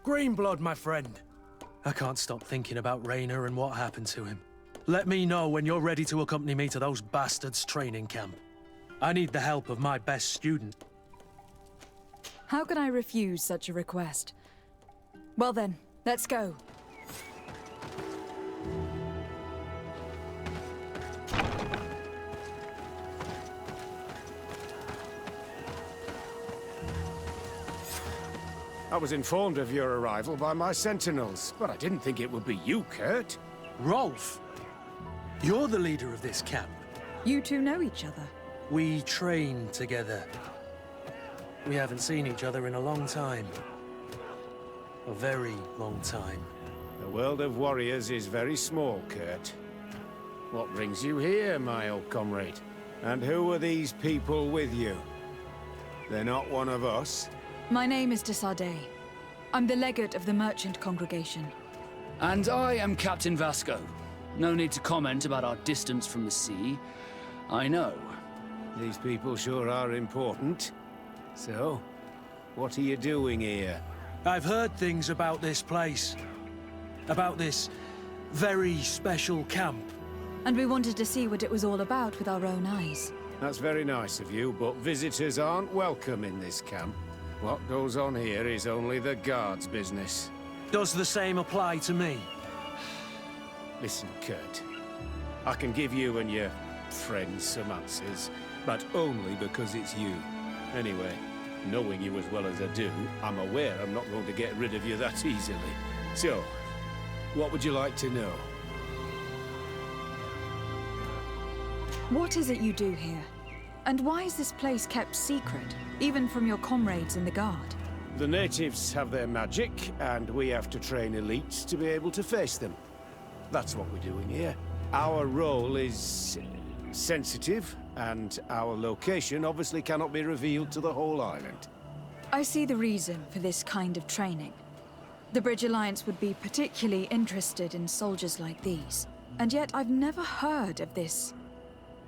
Greenblood, my friend. I can't stop thinking about Rainer and what happened to him. Let me know when you're ready to accompany me to those bastards' training camp. I need the help of my best student. How can I refuse such a request? Well then, let's go. I was informed of your arrival by my sentinels, but I didn't think it would be you, Kurt. Rolf, you're the leader of this camp. You two know each other. We train together. We haven't seen each other in a long time. A very long time. The world of warriors is very small, Kurt. What brings you here, my old comrade? And who are these people with you? They're not one of us? My name is de Sardet. I'm the legate of the merchant congregation. And I am Captain Vasco. No need to comment about our distance from the sea. I know. These people sure are important. So, what are you doing here? I've heard things about this place. About this very special camp. And we wanted to see what it was all about with our own eyes. That's very nice of you, but visitors aren't welcome in this camp. What goes on here is only the guards' business. Does the same apply to me? Listen, Kurt. I can give you and your friends some answers, but only because it's you. Anyway, knowing you as well as I do, I'm aware I'm not going to get rid of you that easily. So, what would you like to know? What is it you do here? And why is this place kept secret, even from your comrades in the guard? The natives have their magic, and we have to train elites to be able to face them. That's what we're doing here. Our role is sensitive, and our location obviously cannot be revealed to the whole island. I see the reason for this kind of training. The Bridge Alliance would be particularly interested in soldiers like these. And yet I've never heard of this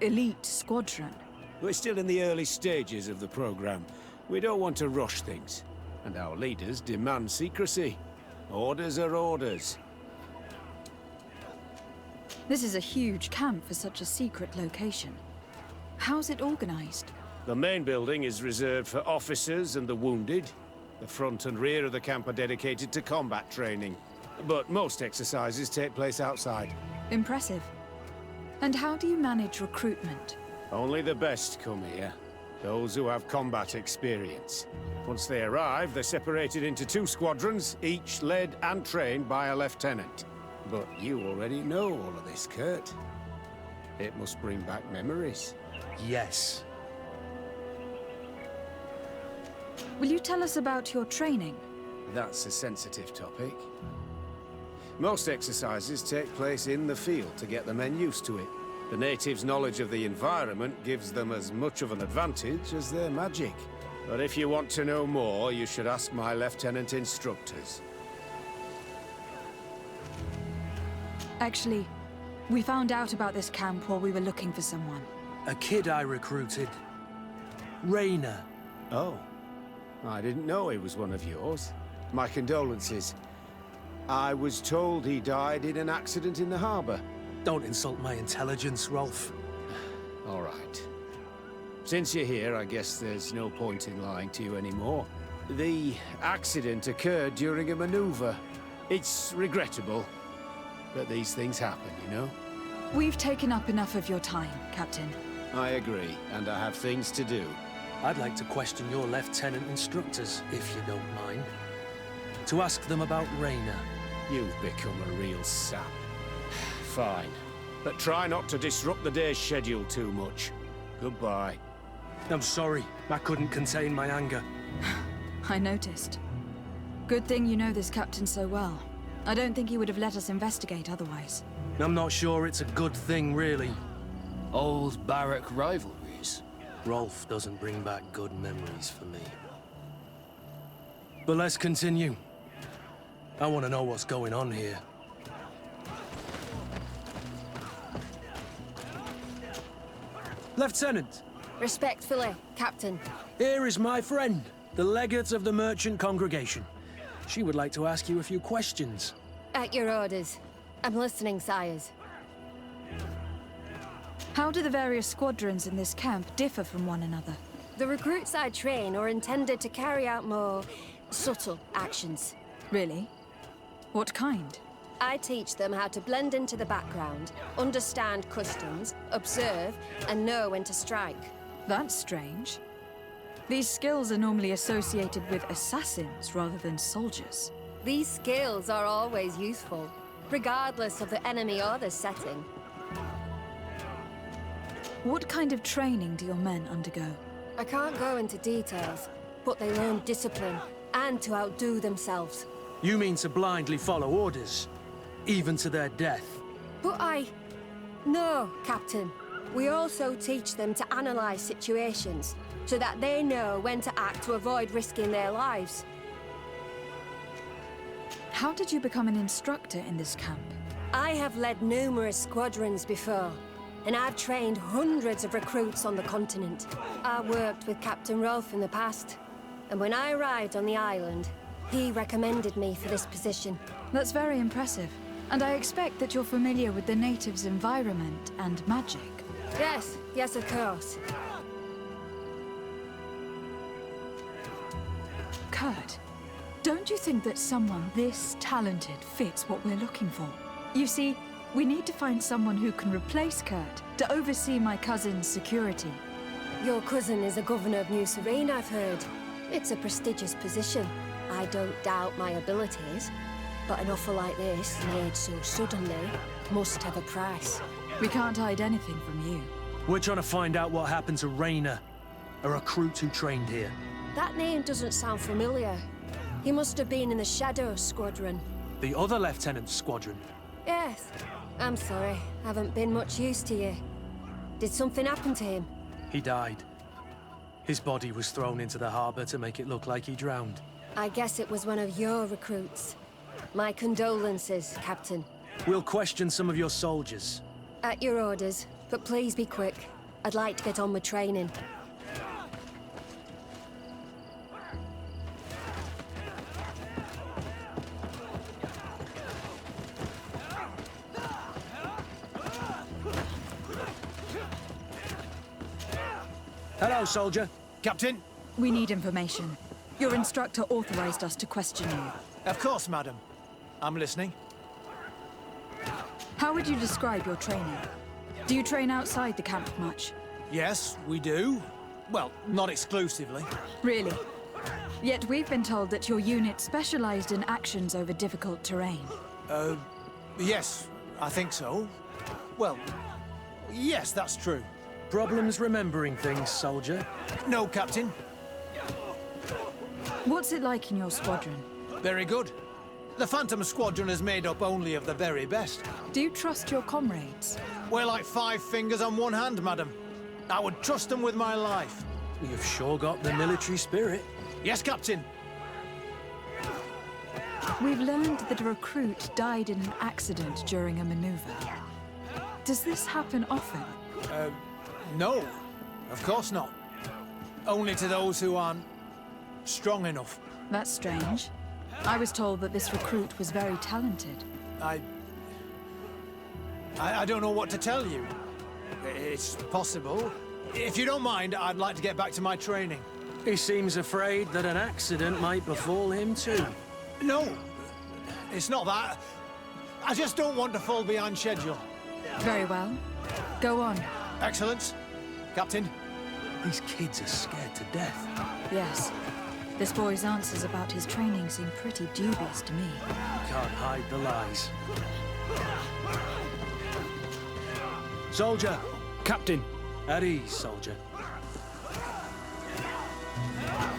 elite squadron. We're still in the early stages of the program. We don't want to rush things. And our leaders demand secrecy. Orders are orders. This is a huge camp for such a secret location. How's it organized? The main building is reserved for officers and the wounded. The front and rear of the camp are dedicated to combat training. But most exercises take place outside. Impressive. And how do you manage recruitment? Only the best come here. Those who have combat experience. Once they arrive, they're separated into 2 squadrons, each led and trained by a lieutenant. But you already know all of this, Kurt. It must bring back memories. Yes. Will you tell us about your training? That's a sensitive topic. Most exercises take place in the field to get the men used to it. The natives' knowledge of the environment gives them as much of an advantage as their magic. But if you want to know more, you should ask my lieutenant instructors. Actually, we found out about this camp while we were looking for someone. A kid I recruited. Rainer. Oh. I didn't know he was one of yours. My condolences. I was told he died in an accident in the harbor. Don't insult my intelligence, Rolf. All right. Since you're here, I guess there's no point in lying to you anymore. The accident occurred during a maneuver. It's regrettable, but these things happen, you know? We've taken up enough of your time, Captain. I agree, and I have things to do. I'd like to question your lieutenant instructors, if you don't mind. To ask them about Rainer. You've become a real sap. Fine. But try not to disrupt the day's schedule too much. Goodbye. I'm sorry. I couldn't contain my anger. I noticed. Good thing you know this captain so well. I don't think he would have let us investigate otherwise. I'm not sure it's a good thing, really. Old barrack rivalries. Rolf doesn't bring back good memories for me. But let's continue. I want to know what's going on here. Lieutenant! Respectfully, Captain. Here is my friend, the legate of the merchant congregation. She would like to ask you a few questions. At your orders. I'm listening, sires. How do the various squadrons in this camp differ from one another? The recruits I train are intended to carry out more subtle actions. Really? What kind? I teach them how to blend into the background, understand customs, observe, and know when to strike. That's strange. These skills are normally associated with assassins rather than soldiers. These skills are always useful, regardless of the enemy or the setting. What kind of training do your men undergo? I can't go into details, but they learn discipline and to outdo themselves. You mean to blindly follow orders, even to their death? But No, Captain. We also teach them to analyze situations, so that they know when to act to avoid risking their lives. How did you become an instructor in this camp? I have led numerous squadrons before, and I've trained hundreds of recruits on the continent. I worked with Captain Rolfe in the past, and when I arrived on the island, he recommended me for this position. That's very impressive. And I expect that you're familiar with the natives' environment and magic. Yes, of course. Kurt, don't you think that someone this talented fits what we're looking for? You see, we need to find someone who can replace Kurt to oversee my cousin's security. Your cousin is a governor of New Serene, I've heard. It's a prestigious position. I don't doubt my abilities, but an offer like this, made so suddenly, must have a price. We can't hide anything from you. We're trying to find out what happened to Rainer, a recruit who trained here. That name doesn't sound familiar. He must have been in the Shadow Squadron. The other lieutenant's squadron. Yes. I'm sorry, haven't been much use to you. Did something happen to him? He died. His body was thrown into the harbor to make it look like he drowned. I guess it was one of your recruits. My condolences, Captain. We'll question some of your soldiers. At your orders, but please be quick. I'd like to get on with training. Hello, soldier. Captain? We need information. Your instructor authorized us to question you. Of course, madam. I'm listening. How would you describe your training? Do you train outside the camp much? Yes, we do. Well, not exclusively. Really? Yet we've been told that your unit specialized in actions over difficult terrain. Yes, I think so. Well, yes, that's true. Problems remembering things, soldier? No, Captain. What's it like in your squadron? Very good. The Phantom Squadron is made up only of the very best. Do you trust your comrades? We're like 5 fingers on one hand, madam. I would trust them with my life. You've sure got the military spirit. Yes, Captain. We've learned that a recruit died in an accident during a maneuver. Does this happen often? No, of course not. Only to those who aren't strong enough. That's strange. I was told that this recruit was very talented. I don't know what to tell you. It's possible. If you don't mind, I'd like to get back to my training. He seems afraid that an accident might befall him too. No, it's not that. I just don't want to fall behind schedule. Very well. Go on. Excellence. Captain. These kids are scared to death. Yes. This boy's answers about his training seem pretty dubious to me. Can't hide the lies. Soldier! Captain. At ease, soldier.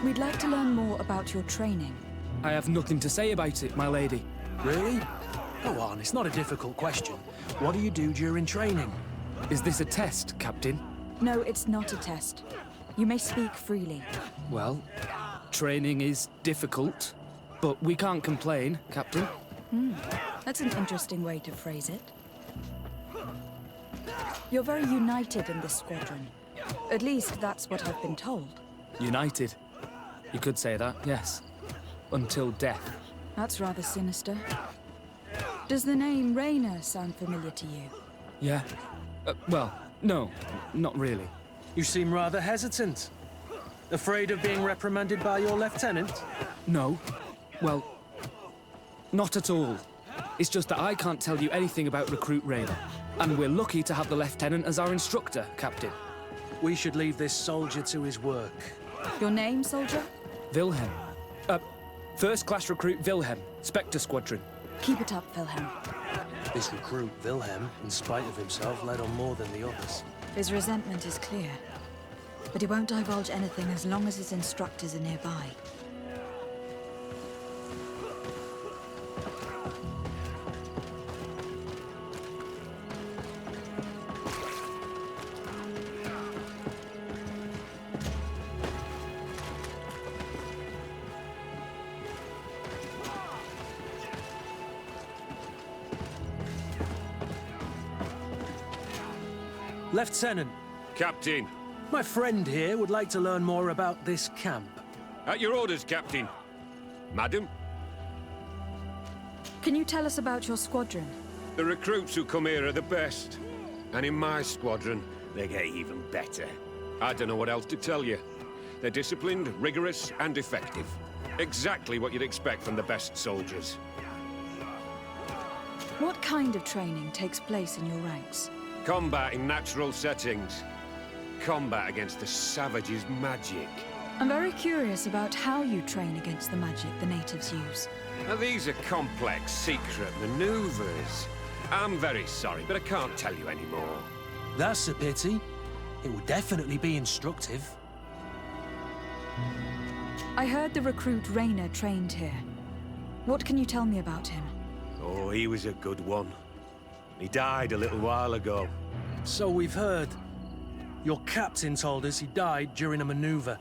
We'd like to learn more about your training. I have nothing to say about it, my lady. Really? Go on, it's not a difficult question. What do you do during training? Is this a test, Captain? No, it's not a test. You may speak freely. Well, training is difficult, but we can't complain, Captain. That's an interesting way to phrase it. You're very united in this squadron. At least that's what I've been told. United. You could say that, yes. Until death. That's rather sinister. Does the name Rainer sound familiar to you? Yeah. Well, no, not really. You seem rather hesitant. Afraid of being reprimanded by your lieutenant? No. Well, not at all. It's just that I can't tell you anything about Recruit Rainer. And we're lucky to have the Lieutenant as our instructor, Captain. We should leave this soldier to his work. Your name, soldier? Wilhelm. First class recruit Wilhelm, Spectre Squadron. Keep it up, Wilhelm. This recruit, Wilhelm, in spite of himself, led on more than the others. His resentment is clear. But he won't divulge anything as long as his instructors are nearby. Lieutenant, Captain. my friend here would like to learn more about this camp. At your orders, Captain. Madam? Can you tell us about your squadron? The recruits who come here are the best. And in my squadron, they get even better. I don't know what else to tell you. They're disciplined, rigorous, and effective. Exactly what you'd expect from the best soldiers. What kind of training takes place in your ranks? Combat in natural settings. Combat against the savages' magic. I'm very curious about how you train against the magic the natives use. Now, these are complex, secret maneuvers. I'm very sorry, but I can't tell you anymore. That's a pity. It would definitely be instructive. I heard the recruit Rainer trained here. What can you tell me about him? Oh, he was a good one. He died a little while ago. So we've heard. Your captain told us he died during a maneuver.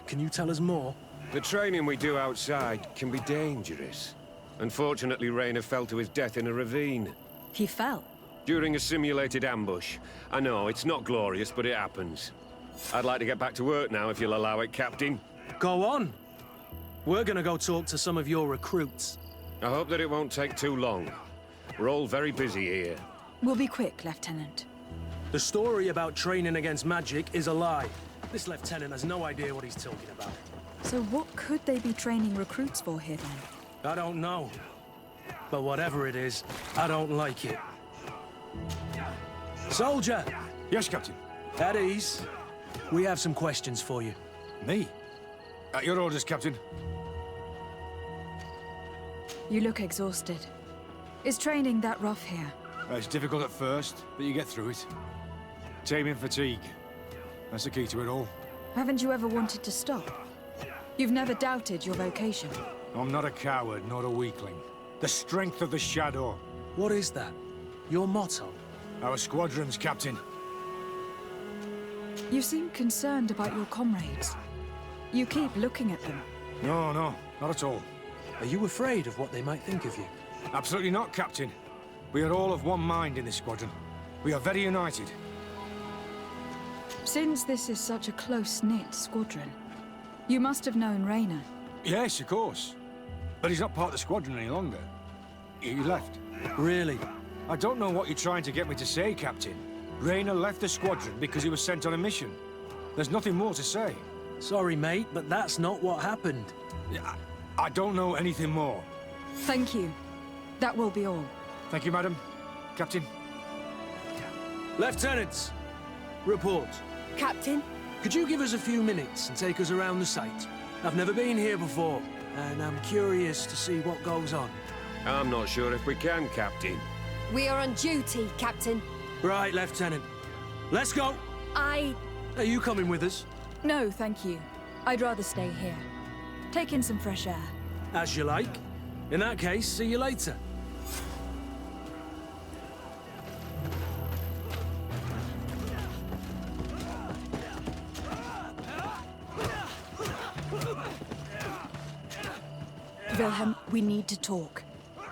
Can you tell us more? The training we do outside can be dangerous. Unfortunately, Rainer fell to his death in a ravine. He fell. During a simulated ambush. I know, it's not glorious, but it happens. I'd like to get back to work now, if you'll allow it, Captain. Go on. We're gonna go talk to some of your recruits. I hope that it won't take too long. We're all very busy here. We'll be quick, Lieutenant. The story about training against magic is a lie. This lieutenant has no idea what he's talking about. So what could they be training recruits for here, then? I don't know. But whatever it is, I don't like it. Soldier! Yes, Captain. At ease. We have some questions for you. Me? At your orders, Captain. You look exhausted. Is training that rough here? It's difficult at first, but you get through it. Taming fatigue. That's the key to it all. Haven't you ever wanted to stop? You've never doubted your vocation. I'm not a coward, nor a weakling. The strength of the shadow. What is that? Your motto? Our squadron's, Captain. You seem concerned about your comrades. You keep looking at them. No, not at all. Are you afraid of what they might think of you? Absolutely not, Captain. We are all of one mind in this squadron. We are very united. Since this is such a close-knit squadron, you must have known Rainer. Yes, of course. But he's not part of the squadron any longer. He left. Really? I don't know what you're trying to get me to say, Captain. Rainer left the squadron because he was sent on a mission. There's nothing more to say. Sorry, mate, but that's not what happened. I don't know anything more. Thank you. That will be all. Thank you, madam. Captain. Lieutenants, report. Captain? Could you give us a few minutes and take us around the site? I've never been here before, and I'm curious to see what goes on. I'm not sure if we can, Captain. We are on duty, Captain. Right, Lieutenant. Let's go! Are you coming with us? No, thank you. I'd rather stay here. Take in some fresh air. As you like. In that case, see you later. Wilhelm, we need to talk.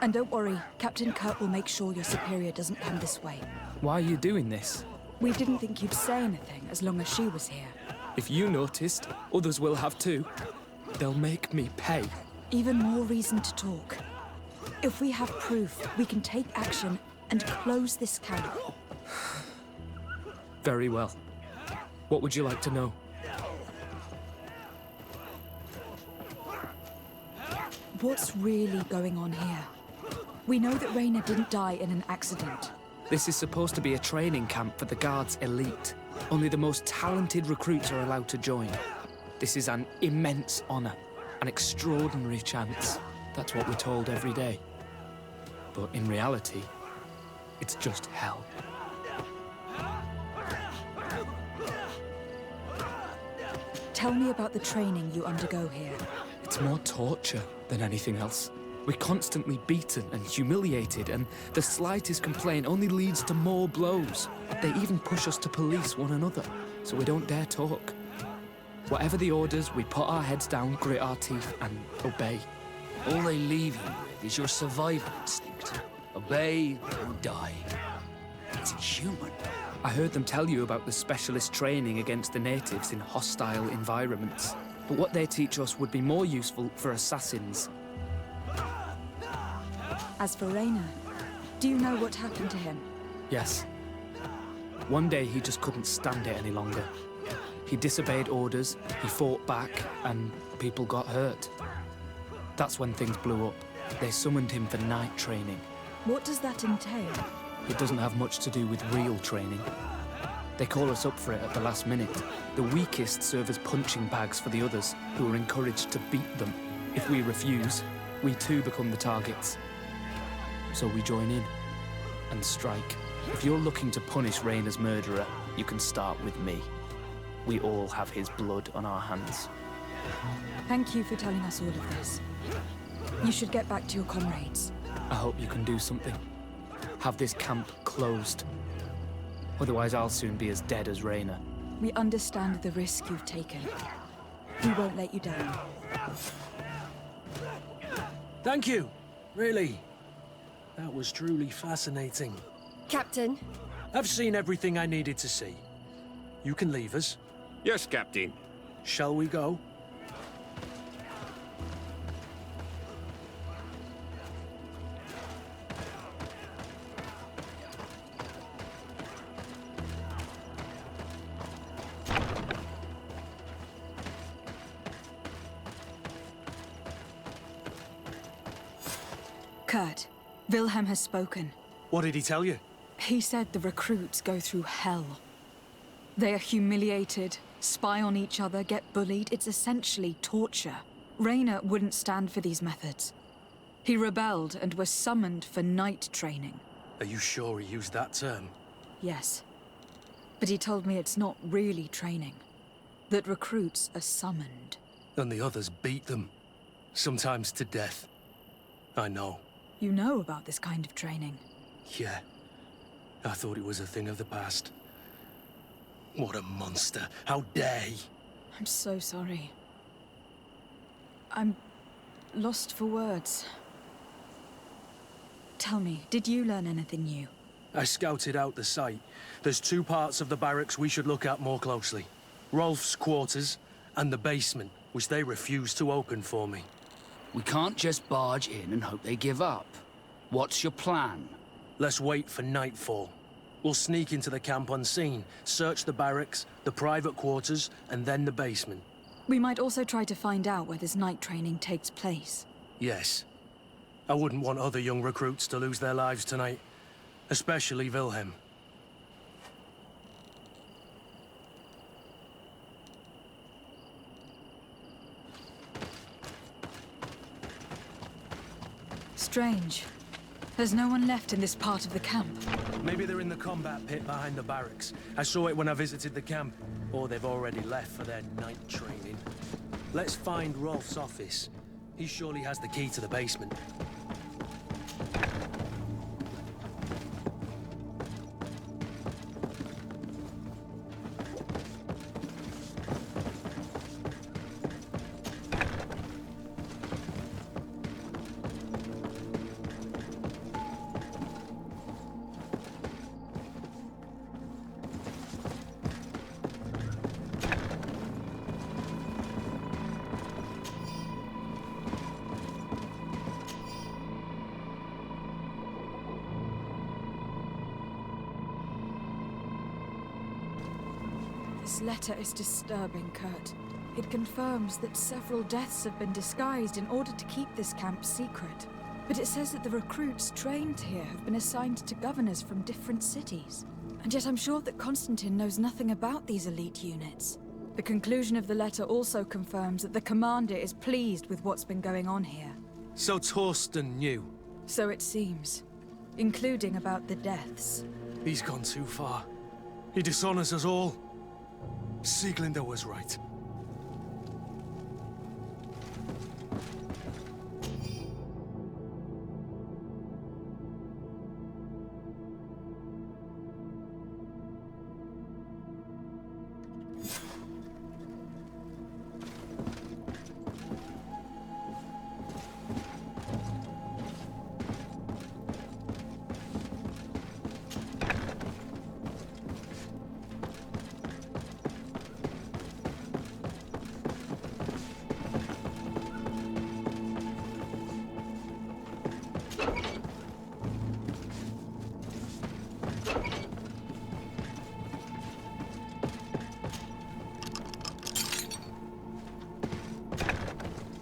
And don't worry, Captain Kurt will make sure your superior doesn't come this way. Why are you doing this? We didn't think you'd say anything as long as she was here. If you noticed, others will have too. They'll make me pay. Even more reason to talk. If we have proof, we can take action and close this camp. Very well. What would you like to know? What's really going on here? We know that Raina didn't die in an accident. This is supposed to be a training camp for the Guard's elite. Only the most talented recruits are allowed to join. This is an immense honor, an extraordinary chance. That's what we're told every day. But in reality, it's just hell. Tell me about the training you undergo here. It's more torture than anything else. We're constantly beaten and humiliated, and the slightest complaint only leads to more blows. They even push us to police one another, so we don't dare talk. Whatever the orders, we put our heads down, grit our teeth, and obey. All they leave you with is your survival instinct. Obey or die. It's inhuman. I heard them tell you about the specialist training against the natives in hostile environments. But what they teach us would be more useful for assassins. As for Raina, do you know what happened to him? Yes. One day he just couldn't stand it any longer. He disobeyed orders, he fought back, and people got hurt. That's when things blew up. They summoned him for night training. What does that entail? It doesn't have much to do with real training. They call us up for it at the last minute. The weakest serve as punching bags for the others, who are encouraged to beat them. If we refuse, we too become the targets. So we join in and strike. If you're looking to punish Raina's murderer, you can start with me. We all have his blood on our hands. Thank you for telling us all of this. You should get back to your comrades. I hope you can do something. Have this camp closed. Otherwise, I'll soon be as dead as Raina. We understand the risk you've taken. We won't let you down. Thank you. Really. That was truly fascinating. Captain, I've seen everything I needed to see. You can leave us. Yes, Captain. Shall we go? Kurt, Wilhelm has spoken. What did he tell you? He said the recruits go through hell. They are humiliated, spy on each other, get bullied. It's essentially torture. Raina wouldn't stand for these methods. He rebelled and was summoned for night training. Are you sure he used that term? Yes. But he told me it's not really training. That recruits are summoned. And the others beat them. Sometimes to death. I know. You know about this kind of training? Yeah. I thought it was a thing of the past. What a monster. How dare he? I'm so sorry. I'm lost for words. Tell me, did you learn anything new? I scouted out the site. There's two parts of the barracks we should look at more closely. Rolf's quarters and the basement, which they refused to open for me. We can't just barge in and hope they give up. What's your plan? Let's wait for nightfall. We'll sneak into the camp unseen, search the barracks, the private quarters, and then the basement. We might also try to find out where this night training takes place. Yes. I wouldn't want other young recruits to lose their lives tonight. Especially Wilhelm. Strange. There's no one left in this part of the camp. Maybe they're in the combat pit behind the barracks. I saw it when I visited the camp. Or they've already left for their night training. Let's find Rolf's office. He surely has the key to the basement. This letter is disturbing, Kurt. It confirms that several deaths have been disguised in order to keep this camp secret. But it says that the recruits trained here have been assigned to governors from different cities. And yet I'm sure that Constantine knows nothing about these elite units. The conclusion of the letter also confirms that the commander is pleased with what's been going on here. So Torsten knew. So it seems. Including about the deaths. He's gone too far. He dishonors us all. Sieglinder was right.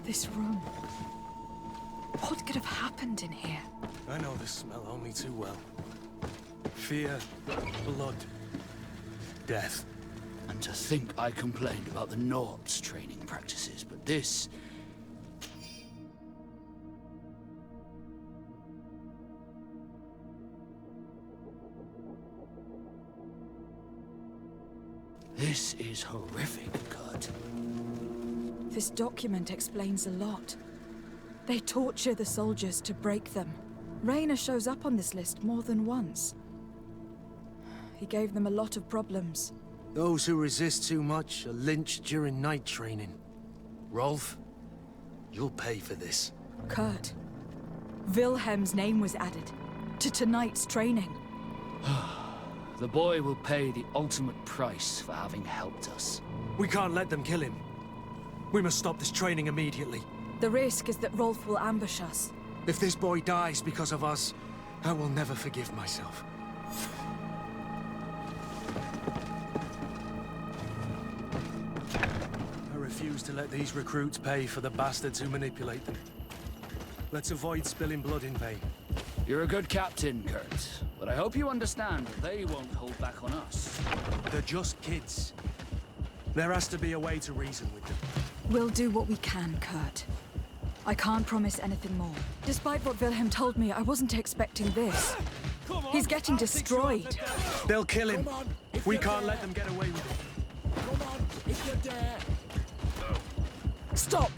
This room. What could have happened in here? I know this smell only too well. Fear, blood, death. And to think I complained about the Nord's training practices, but this... This is horrific, Kurt. This document explains a lot. They torture the soldiers to break them. Rayner shows up on this list more than once. He gave them a lot of problems. Those who resist too much are lynched during night training. Rolf, you'll pay for this. Kurt, Wilhelm's name was added to tonight's training. The boy will pay the ultimate price for having helped us. We can't let them kill him. We must stop this training immediately. The risk is that Rolf will ambush us. If this boy dies because of us, I will never forgive myself. I refuse to let these recruits pay for the bastards who manipulate them. Let's avoid spilling blood in vain. You're a good captain, Kurt, but I hope you understand that they won't hold back on us. They're just kids. There has to be a way to reason with them. We'll do what we can, Kurt. I can't promise anything more. Despite what Wilhelm told me, I wasn't expecting this. He's getting destroyed. They'll kill him. We can't let them get away with it. Come on, if you dare. Stop!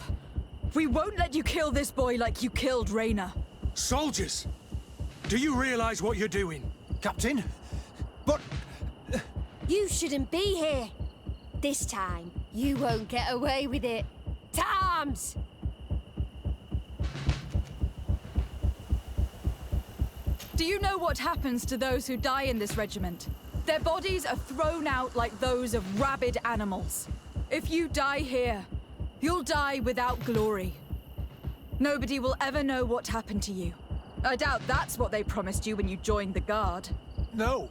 We won't let you kill this boy like you killed Rayner. Soldiers! Do you realize what you're doing? Captain? But... You shouldn't be here. This time, you won't get away with it. Times! Do you know what happens to those who die in this regiment? Their bodies are thrown out like those of rabid animals. If you die here, you'll die without glory. Nobody will ever know what happened to you. I doubt that's what they promised you when you joined the Guard. No.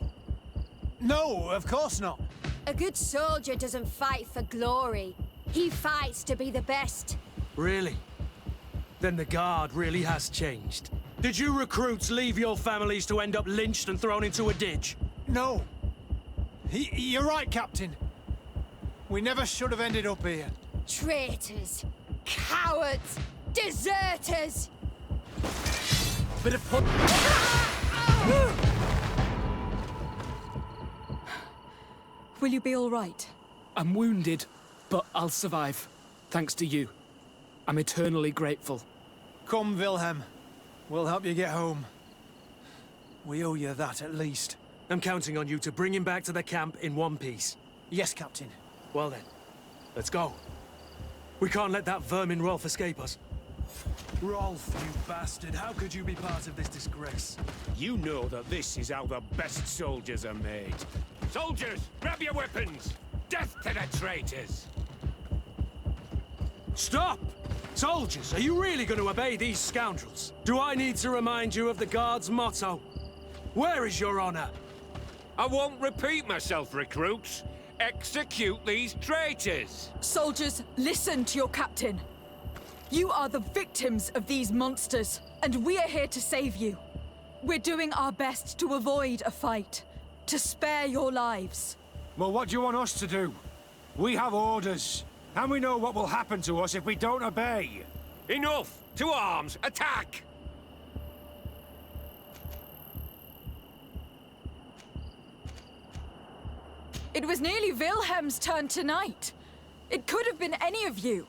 No, of course not. A good soldier doesn't fight for glory. He fights to be the best. Really? Then the Guard really has changed. Did you recruits leave your families to end up lynched and thrown into a ditch? No. You're right, Captain. We never should have ended up here. Traitors. Cowards. Deserters. Bit of fun. Will you be all right? I'm wounded, but I'll survive. Thanks to you. I'm eternally grateful. Come, Wilhelm. We'll help you get home. We owe you that, at least. I'm counting on you to bring him back to the camp in one piece. Yes, Captain. Well then, let's go. We can't let that vermin Rolf escape us. Rolf, you bastard, how could you be part of this disgrace? You know that this is how the best soldiers are made. Soldiers, grab your weapons! Death to the traitors! Stop! Soldiers, are you really going to obey these scoundrels? Do I need to remind you of the Guard's motto? Where is your honor? I won't repeat myself, recruits. execute these traitors. Soldiers, listen to your captain. You are the victims of these monsters, and we are here to save you. We're doing our best to avoid a fight, to spare your lives. Well, what do you want us to do? We have orders, and we know what will happen to us if we don't obey. Enough! To arms! Attack! It was nearly Wilhelm's turn tonight. It could have been any of you.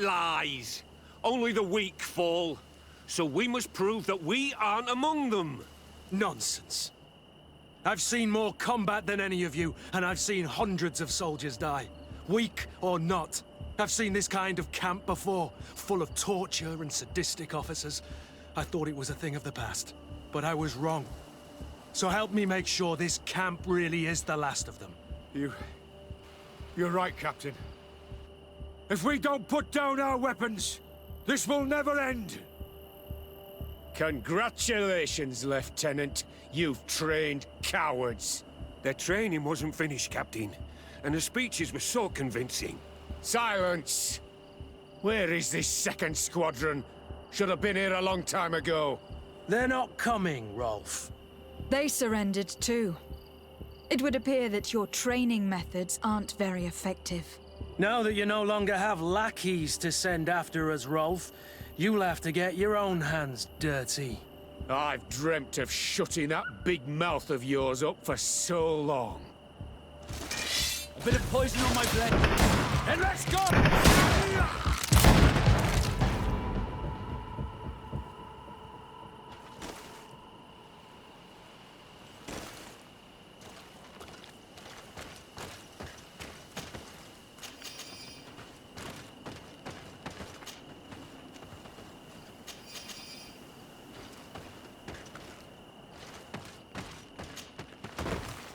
Lies! Only the weak fall. So we must prove that we aren't among them. Nonsense. I've seen more combat than any of you, and I've seen hundreds of soldiers die. Weak or not. I've seen this kind of camp before, full of torture and sadistic officers. I thought it was a thing of the past, but I was wrong. So help me make sure this camp really is the last of them. You're right, Captain. If we don't put down our weapons, this will never end. Congratulations, Lieutenant. You've trained cowards. Their training wasn't finished, Captain, and the speeches were so convincing. Silence! Where is this second squadron? Should have been here a long time ago. They're not coming, Rolf. They surrendered too. It would appear that your training methods aren't very effective. Now that you no longer have lackeys to send after us, Rolf, you'll have to get your own hands dirty. I've dreamt of shutting that big mouth of yours up for so long. A bit of poison on my blade. And let's go!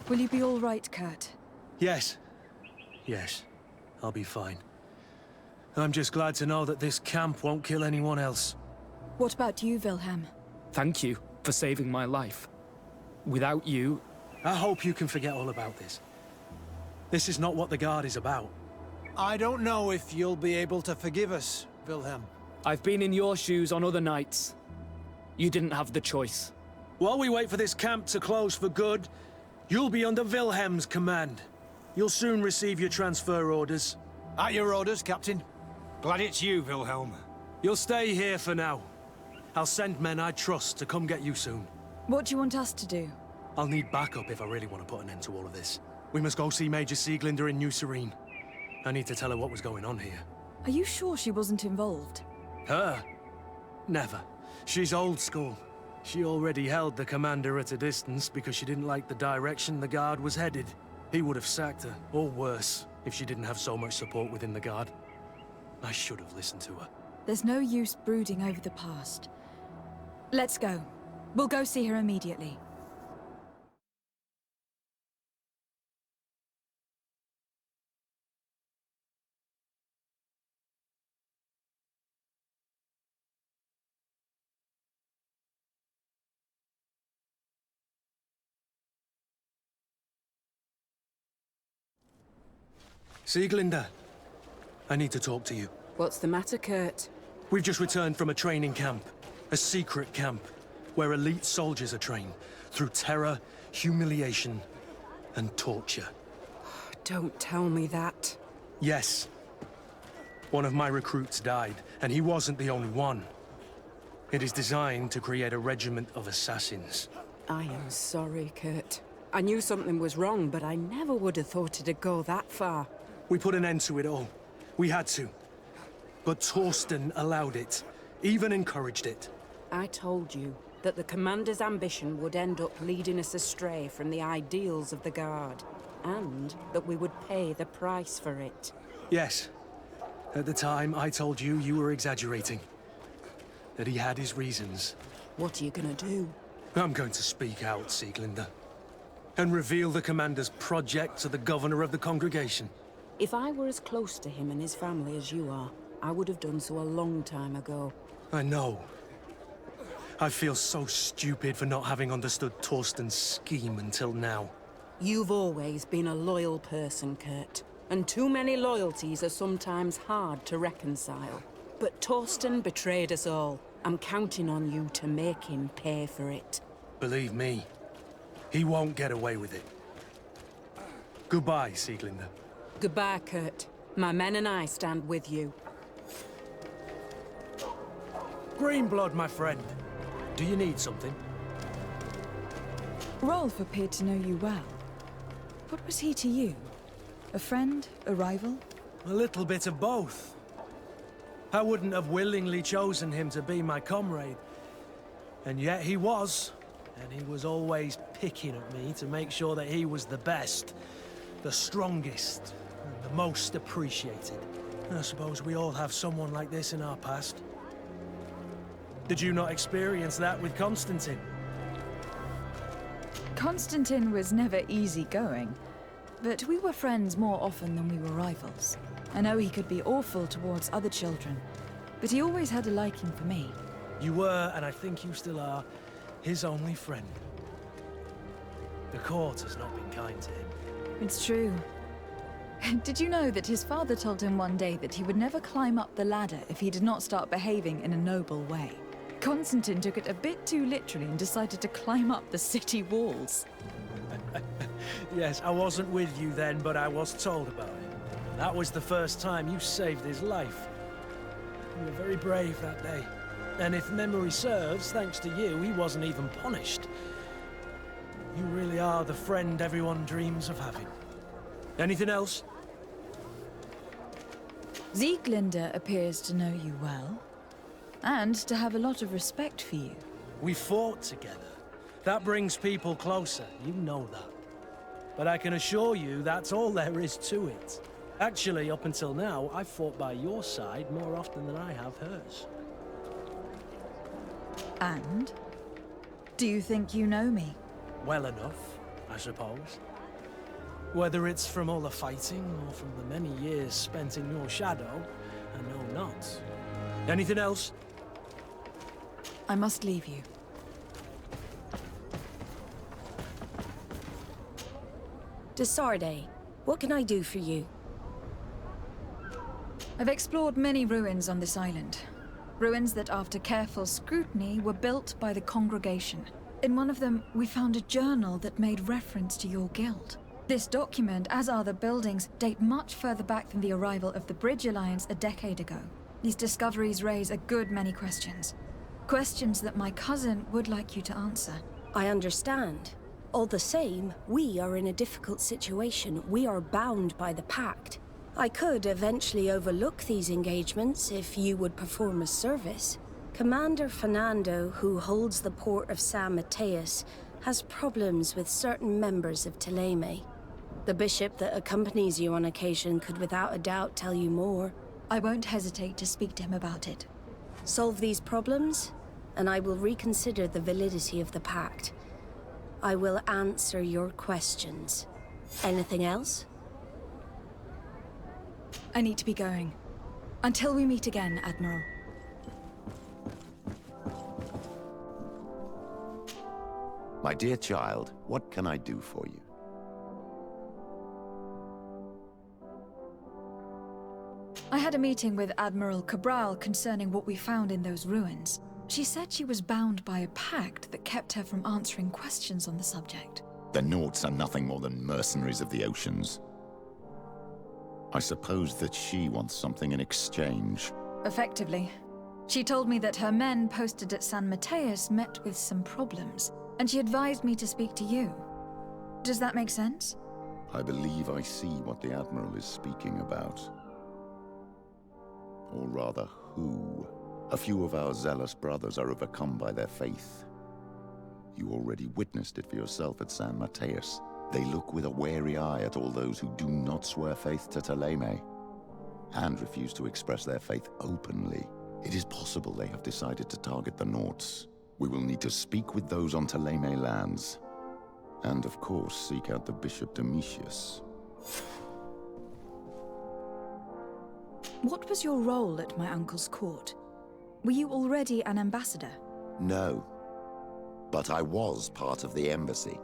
Will you be all right, Kurt? Yes. Yes. I'll be fine. I'm just glad to know that this camp won't kill anyone else. What about you, Wilhelm? Thank you for saving my life. Without you... I hope you can forget all about this. This is not what the Guard is about. I don't know if you'll be able to forgive us, Wilhelm. I've been in your shoes on other nights. You didn't have the choice. While we wait for this camp to close for good, you'll be under Wilhelm's command. You'll soon receive your transfer orders. At your orders, Captain. Glad it's you, Wilhelm. You'll stay here for now. I'll send men I trust to come get you soon. What do you want us to do? I'll need backup if I really want to put an end to all of this. We must go see Major Sieglinder in New Serene. I need to tell her what was going on here. Are you sure she wasn't involved? Her? Never. She's old school. She already held the commander at a distance because she didn't like the direction the Guard was headed. He would have sacked her, or worse, if she didn't have so much support within the Guard. I should have listened to her. There's no use brooding over the past. Let's go. We'll go see her immediately. Sieglinder, I need to talk to you. What's the matter, Kurt? We've just returned from a training camp. A secret camp, where elite soldiers are trained through terror, humiliation, and torture. Don't tell me that. Yes. One of my recruits died, and he wasn't the only one. It is designed to create a regiment of assassins. I am sorry, Kurt. I knew something was wrong, but I never would have thought it'd go that far. We put an end to it all. We had to. But Torsten allowed it, even encouraged it. I told you that the commander's ambition would end up leading us astray from the ideals of the Guard, and that we would pay the price for it. Yes. At the time, I told you you were exaggerating. That he had his reasons. What are you gonna do? I'm going to speak out, Sieglinder. And reveal the commander's project to the governor of the congregation. If I were as close to him and his family as you are, I would have done so a long time ago. I know. I feel so stupid for not having understood Torsten's scheme until now. You've always been a loyal person, Kurt. And too many loyalties are sometimes hard to reconcile. But Torsten betrayed us all. I'm counting on you to make him pay for it. Believe me, he won't get away with it. Goodbye, Sieglinde. Goodbye, Kurt. My men and I stand with you. Greenblood, my friend. Do you need something? Rolf appeared to know you well. What was he to you? A friend? A rival? A little bit of both. I wouldn't have willingly chosen him to be my comrade. And yet he was. And he was always picking at me to make sure that he was the best, the strongest, and the most appreciated. I suppose we all have someone like this in our past. Did you not experience that with Constantine? Constantine was never easygoing, but we were friends more often than we were rivals. I know he could be awful towards other children, but he always had a liking for me. You were, and I think you still are, his only friend. The court has not been kind to him. It's true. Did you know that his father told him one day that he would never climb up the ladder if he did not start behaving in a noble way? Constantine took it a bit too literally and decided to climb up the city walls. Yes, I wasn't with you then, but I was told about it. That was the first time you saved his life. You were very brave that day. And if memory serves, thanks to you, he wasn't even punished. You really are the friend everyone dreams of having. Anything else? Sieglinde appears to know you well, and to have a lot of respect for you. We fought together. That brings people closer, you know that. But I can assure you that's all there is to it. Actually, up until now, I've fought by your side more often than I have hers. And? Do you think you know me? Well enough, I suppose. Whether it's from all the fighting or from the many years spent in your shadow, I know not. Anything else? I must leave you. Desarde, what can I do for you? I've explored many ruins on this island. Ruins that, after careful scrutiny, were built by the congregation. In one of them, we found a journal that made reference to your guild. This document, as are the buildings, date much further back than the arrival of the Bridge Alliance a decade ago. These discoveries raise a good many questions. Questions that my cousin would like you to answer. I understand. All the same, we are in a difficult situation. We are bound by the pact. I could eventually overlook these engagements if you would perform a service. Commander Fernando, who holds the port of San Mateus, has problems with certain members of Thélème. The bishop that accompanies you on occasion could without a doubt tell you more. I won't hesitate to speak to him about it. Solve these problems, and I will reconsider the validity of the pact. I will answer your questions. Anything else? I need to be going. Until we meet again, Admiral. My dear child, what can I do for you? I had a meeting with Admiral Cabral concerning what we found in those ruins. She said she was bound by a pact that kept her from answering questions on the subject. The Nauts are nothing more than mercenaries of the oceans. I suppose that she wants something in exchange. Effectively. She told me that her men posted at San Mateus met with some problems, and she advised me to speak to you. Does that make sense? I believe I see what the Admiral is speaking about. Or rather, who. A few of our zealous brothers are overcome by their faith. You already witnessed it for yourself at San Mateus. They look with a wary eye at all those who do not swear faith to Thélème, and refuse to express their faith openly. It is possible they have decided to target the Nauts. We will need to speak with those on Thélème lands, and of course seek out the Bishop Domitius. What was your role at my uncle's court? Were you already an ambassador? No, but I was part of the embassy.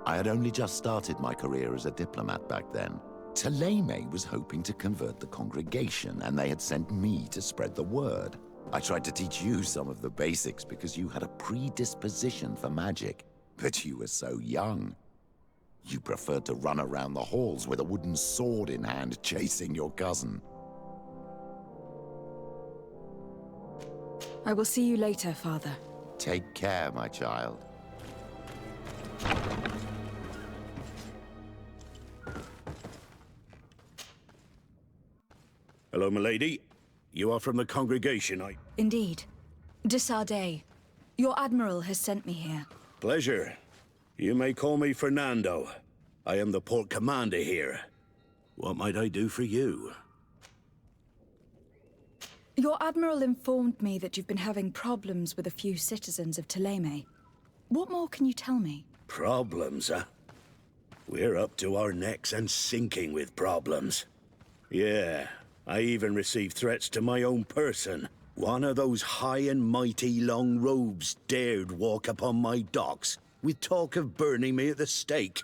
I had only just started my career as a diplomat back then. Thélème was hoping to convert the congregation, and they had sent me to spread the word. I tried to teach you some of the basics because you had a predisposition for magic, but you were so young. You preferred to run around the halls with a wooden sword in hand, chasing your cousin. I will see you later, Father. Take care, my child. Hello, milady. You are from the congregation, Indeed. De Sardet. Your admiral has sent me here. Pleasure. You may call me Fernando. I am the port commander here. What might I do for you? Your admiral informed me that you've been having problems with a few citizens of Thélème. What more can you tell me? Problems, huh? We're up to our necks and sinking with problems. Yeah, I even received threats to my own person. One of those high and mighty long robes dared walk upon my docks with talk of burning me at the stake.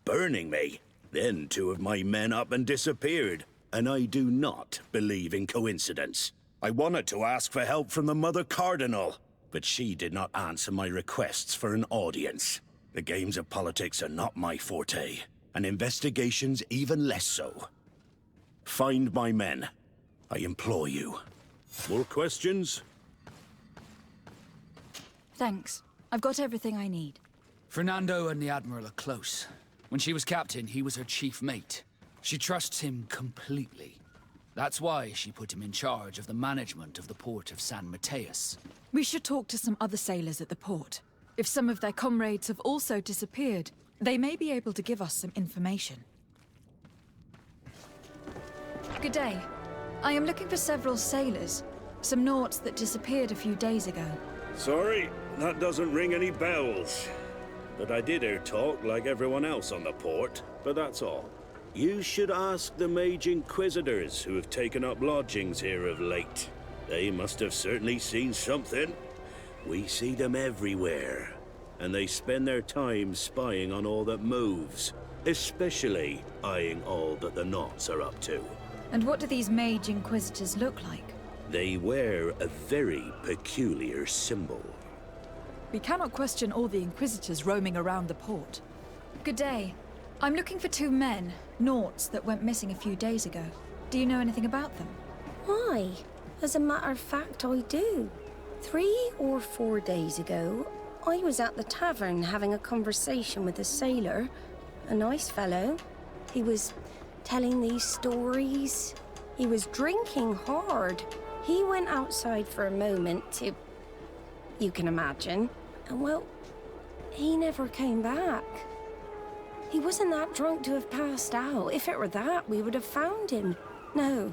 Burning me? Then two of my men up and disappeared, and I do not believe in coincidence. I wanted to ask for help from the Mother Cardinal, but she did not answer my requests for an audience. The games of politics are not my forte, and investigations even less so. Find my men. I implore you. More questions? Thanks. I've got everything I need. Fernando and the Admiral are close. When she was captain, he was her chief mate. She trusts him completely. That's why she put him in charge of the management of the port of San Mateus. We should talk to some other sailors at the port. If some of their comrades have also disappeared, they may be able to give us some information. Good day. I am looking for several sailors. Some naughts that disappeared a few days ago. Sorry, that doesn't ring any bells. But I did hear talk like everyone else on the port, but that's all. You should ask the mage inquisitors who have taken up lodgings here of late. They must have certainly seen something. We see them everywhere, and they spend their time spying on all that moves, especially eyeing all that the Naughts are up to. And what do these mage inquisitors look like? They wear a very peculiar symbol. We cannot question all the inquisitors roaming around the port. Good day. I'm looking for two men, Naughts, that went missing a few days ago. Do you know anything about them? Why? As a matter of fact, I do. 3 or 4 days ago, I was at the tavern having a conversation with a sailor. A nice fellow. He was telling these stories. He was drinking hard. He went outside for a moment to... you can imagine. And well, he never came back. He wasn't that drunk to have passed out. If it were that, we would have found him. No.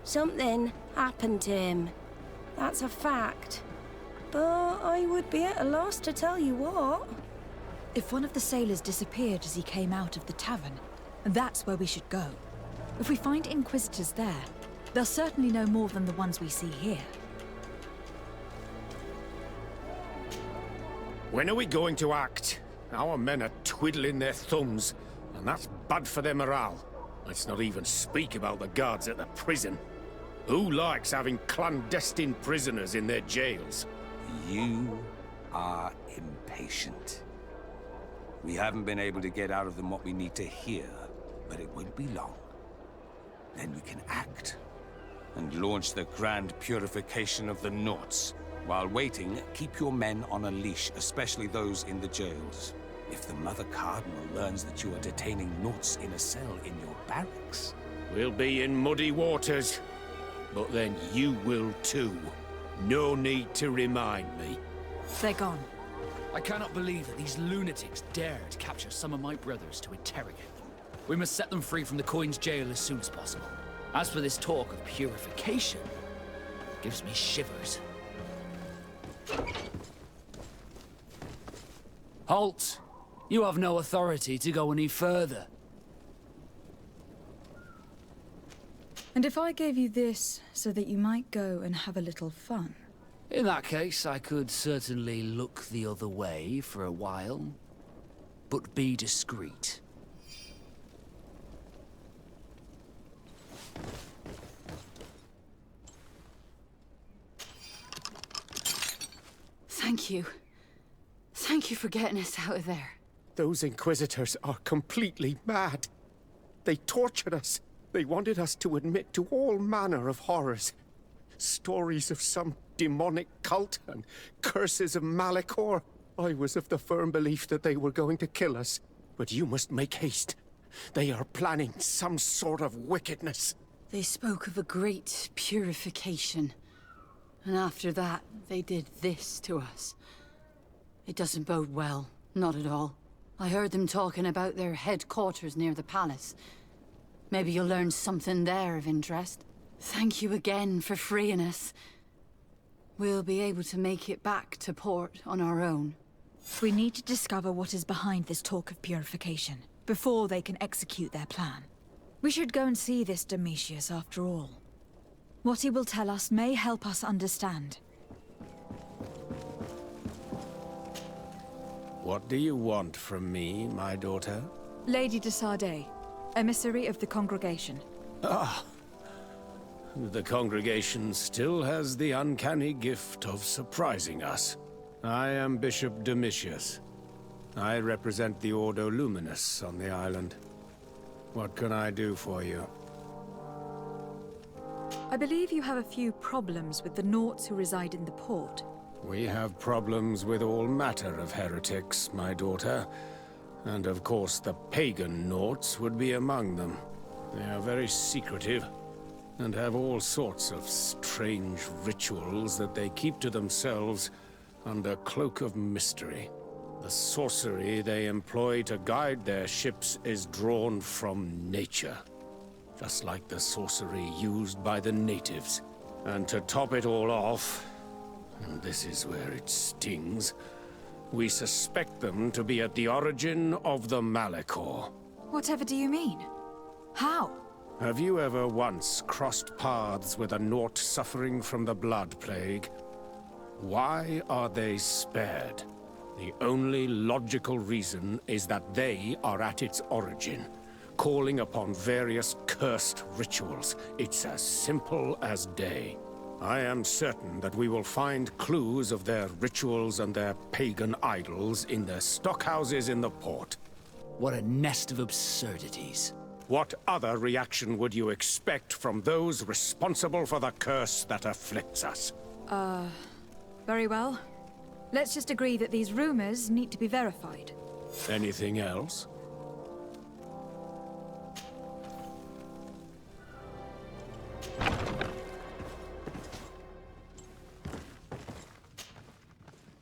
Something happened to him. That's a fact. But I would be at a loss to tell you what. If one of the sailors disappeared as he came out of the tavern, that's where we should go. If we find inquisitors there, they'll certainly know more than the ones we see here. When are we going to act? Our men are twiddling their thumbs, and that's bad for their morale. Let's not even speak about the guards at the prison. Who likes having clandestine prisoners in their jails? You are impatient. We haven't been able to get out of them what we need to hear, but it won't be long. Then we can act and launch the grand purification of the Naughts. While waiting, keep your men on a leash, especially those in the jails. If the Mother Cardinal learns that you are detaining Naughts in a cell in your barracks... We'll be in muddy waters. But then you will too. No need to remind me. They're gone. I cannot believe that these lunatics dared capture some of my brothers to interrogate them. We must set them free from the Coin's jail as soon as possible. As for this talk of purification, it gives me shivers. Halt! You have no authority to go any further. And if I gave you this so that you might go and have a little fun? In that case, I could certainly look the other way for a while. but be discreet. Thank you. Thank you for getting us out of there. Those Inquisitors are completely mad. They tortured us. They wanted us to admit to all manner of horrors. Stories of some demonic cult and curses of Malachor. I was of the firm belief that they were going to kill us. But you must make haste. They are planning some sort of wickedness. They spoke of a great purification. And after that, they did this to us. It doesn't bode well. Not at all. I heard them talking about their headquarters near the palace. Maybe you'll learn something there of interest. Thank you again for freeing us. We'll be able to make it back to port on our own. We need to discover what is behind this talk of purification, before they can execute their plan. We should go and see this Domitius after all. What he will tell us may help us understand. What do you want from me, my daughter? Lady de Sardet, emissary of the congregation. Ah. The congregation still has the uncanny gift of surprising us. I am Bishop Domitius. I represent the Ordo Luminous on the island. What can I do for you? I believe you have a few problems with the Nauts who reside in the port. We have problems with all matter of heretics, my daughter. And of course the pagan Nauts would be among them. They are very secretive, and have all sorts of strange rituals that they keep to themselves under cloak of mystery. The sorcery they employ to guide their ships is drawn from nature, just like the sorcery used by the natives. And to top it all off, and this is where it stings, we suspect them to be at the origin of the Malachor. Whatever do you mean? How? Have you ever once crossed paths with a Naut suffering from the blood plague? Why are they spared? The only logical reason is that they are at its origin, calling upon various cursed rituals. It's as simple as day. I am certain that we will find clues of their rituals and their pagan idols in their stockhouses in the port. What a nest of absurdities. What other reaction would you expect from those responsible for the curse that afflicts us? Very well. Let's just agree that these rumors need to be verified. Anything else?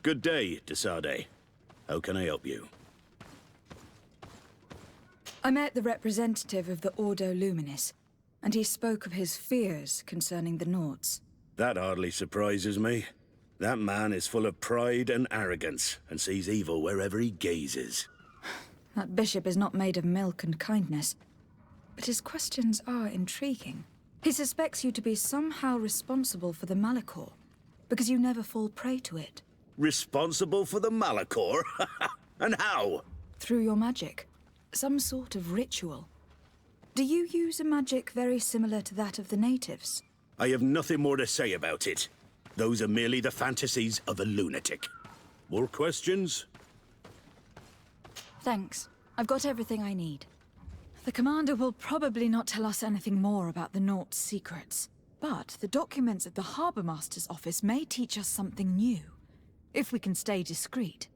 Good day, de Sardet. How can I help you? I met the representative of the Ordo Luminis, and he spoke of his fears concerning the Nauts. That hardly surprises me. That man is full of pride and arrogance, and sees evil wherever he gazes. That bishop is not made of milk and kindness, but his questions are intriguing. He suspects you to be somehow responsible for the Malachor, because you never fall prey to it. Responsible for the Malachor? And how? Through your magic. Some sort of ritual. Do you use a magic very similar to that of the natives? I have nothing more to say about it. Those are merely the fantasies of a lunatic. More questions? Thanks. I've got everything I need. The commander will probably not tell us anything more about the Nauts' secrets, but the documents at the Harbour Master's office may teach us something new, if we can stay discreet.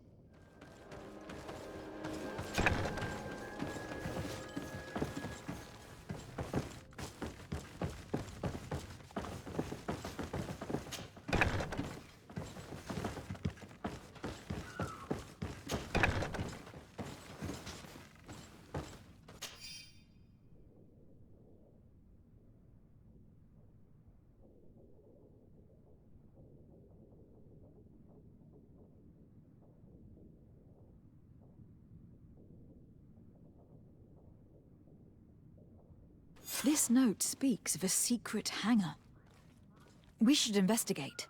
This note speaks of a secret hangar. We should investigate,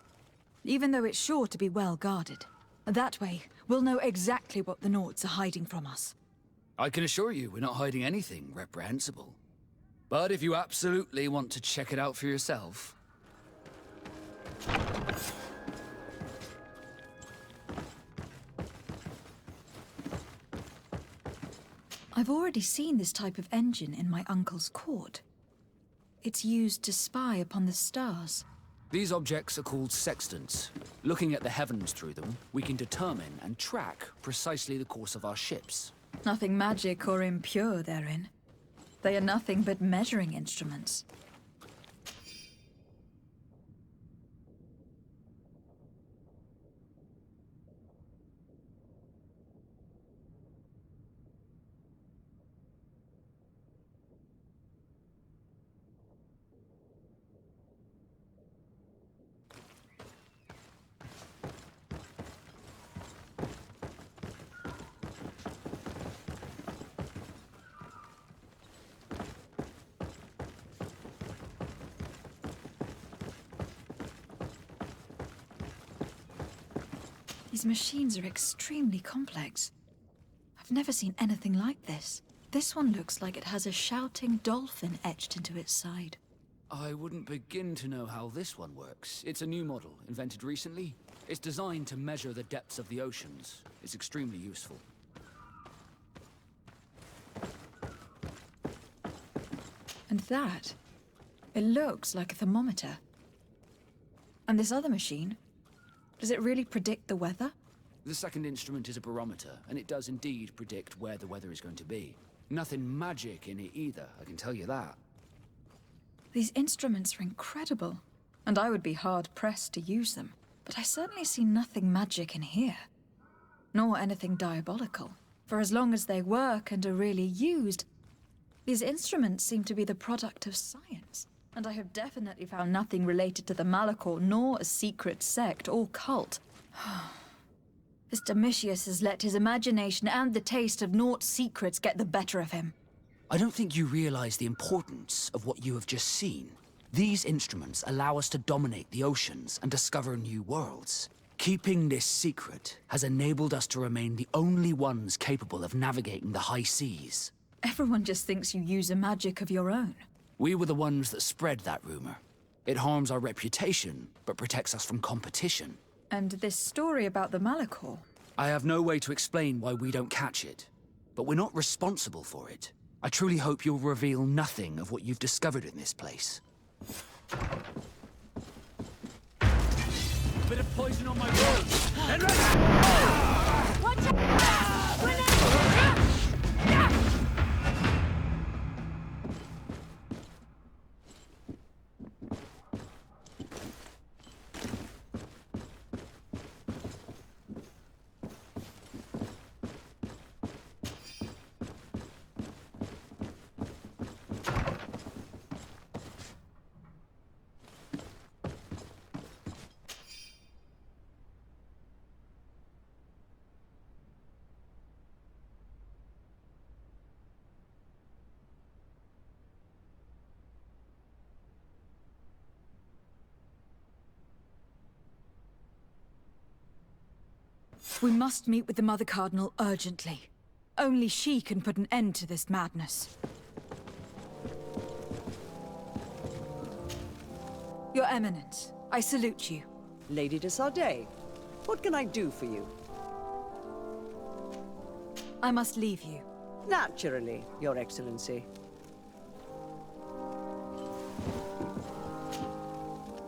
even though it's sure to be well guarded. That way, we'll know exactly what the Nauts are hiding from us. I can assure you we're not hiding anything reprehensible. But if you absolutely want to check it out for yourself... I've already seen this type of engine in my uncle's court. It's used to spy upon the stars. These objects are called sextants. Looking at the heavens through them, we can determine and track precisely the course of our ships. Nothing magic or impure therein. They are nothing but measuring instruments. These machines are extremely complex. I've never seen anything like this. This one looks like it has a shouting dolphin etched into its side. I wouldn't begin to know how this one works. It's a new model, invented recently. It's designed to measure the depths of the oceans. It's extremely useful. And that? It looks like a thermometer. And this other machine? Does it really predict the weather? The second instrument is a barometer, and it does indeed predict where the weather is going to be. Nothing magic in it either, I can tell you that. These instruments are incredible, and I would be hard-pressed to use them. But I certainly see nothing magic in here. Nor anything diabolical. For as long as they work and are really used, these instruments seem to be the product of science. And I have definitely found nothing related to the Malachor, nor a secret sect or cult. This Domitius has let his imagination and the taste of Naught's secrets get the better of him. I don't think you realize the importance of what you have just seen. These instruments allow us to dominate the oceans and discover new worlds. Keeping this secret has enabled us to remain the only ones capable of navigating the high seas. Everyone just thinks you use a magic of your own. We were the ones that spread that rumor. It harms our reputation, but protects us from competition. And this story about the Malachor? I have no way to explain why we don't catch it, but we're not responsible for it. I truly hope you'll reveal nothing of what you've discovered in this place. A bit of poison on my road! And right! Watch out! Grenade! We must meet with the Mother Cardinal urgently. Only she can put an end to this madness. Your Eminence, I salute you. Lady de Sardet, what can I do for you? I must leave you. Naturally, Your Excellency.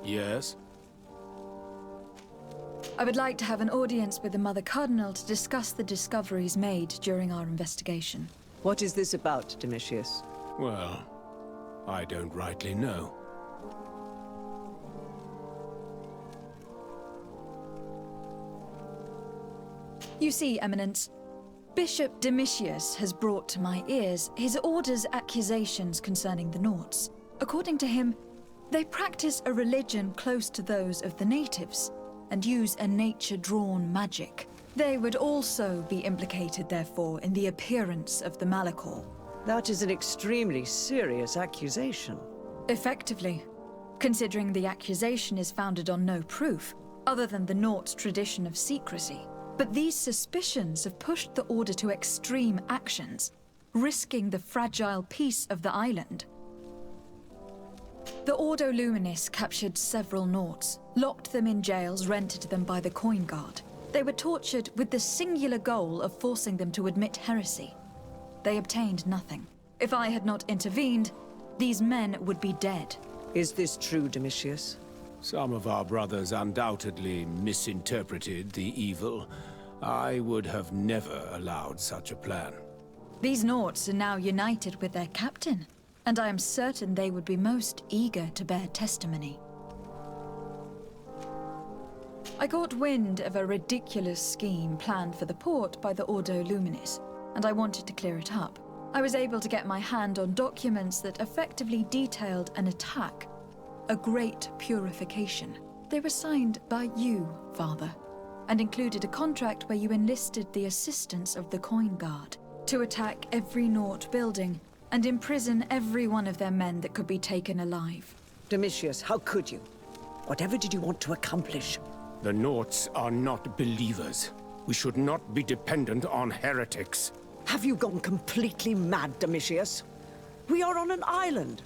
Yes? I would like to have an audience with the Mother Cardinal to discuss the discoveries made during our investigation. What is this about, Domitius? Well, I don't rightly know. You see, Eminence, Bishop Domitius has brought to my ears his order's accusations concerning the Nauts. According to him, they practice a religion close to those of the natives, and use a nature-drawn magic. They would also be implicated, therefore, in the appearance of the Malachor. That is an extremely serious accusation. Effectively, considering the accusation is founded on no proof, other than the Naught's tradition of secrecy. But these suspicions have pushed the Order to extreme actions, risking the fragile peace of the island. The Ordo Luminis captured several Nauts, locked them in jails rented to them by the Coin Guard. They were tortured with the singular goal of forcing them to admit heresy. They obtained nothing. If I had not intervened, these men would be dead. Is this true, Domitius? Some of our brothers undoubtedly misinterpreted the evil. I would have never allowed such a plan. These Nauts are now united with their captain, and I am certain they would be most eager to bear testimony. I got wind of a ridiculous scheme planned for the port by the Ordo Luminis, and I wanted to clear it up. I was able to get my hand on documents that effectively detailed an attack, a great purification. They were signed by you, Father, and included a contract where you enlisted the assistance of the Coin Guard to attack every Naut building and imprison every one of their men that could be taken alive. Domitius, how could you? Whatever did you want to accomplish? The Nauts are not believers. We should not be dependent on heretics. Have you gone completely mad, Domitius? We are on an island.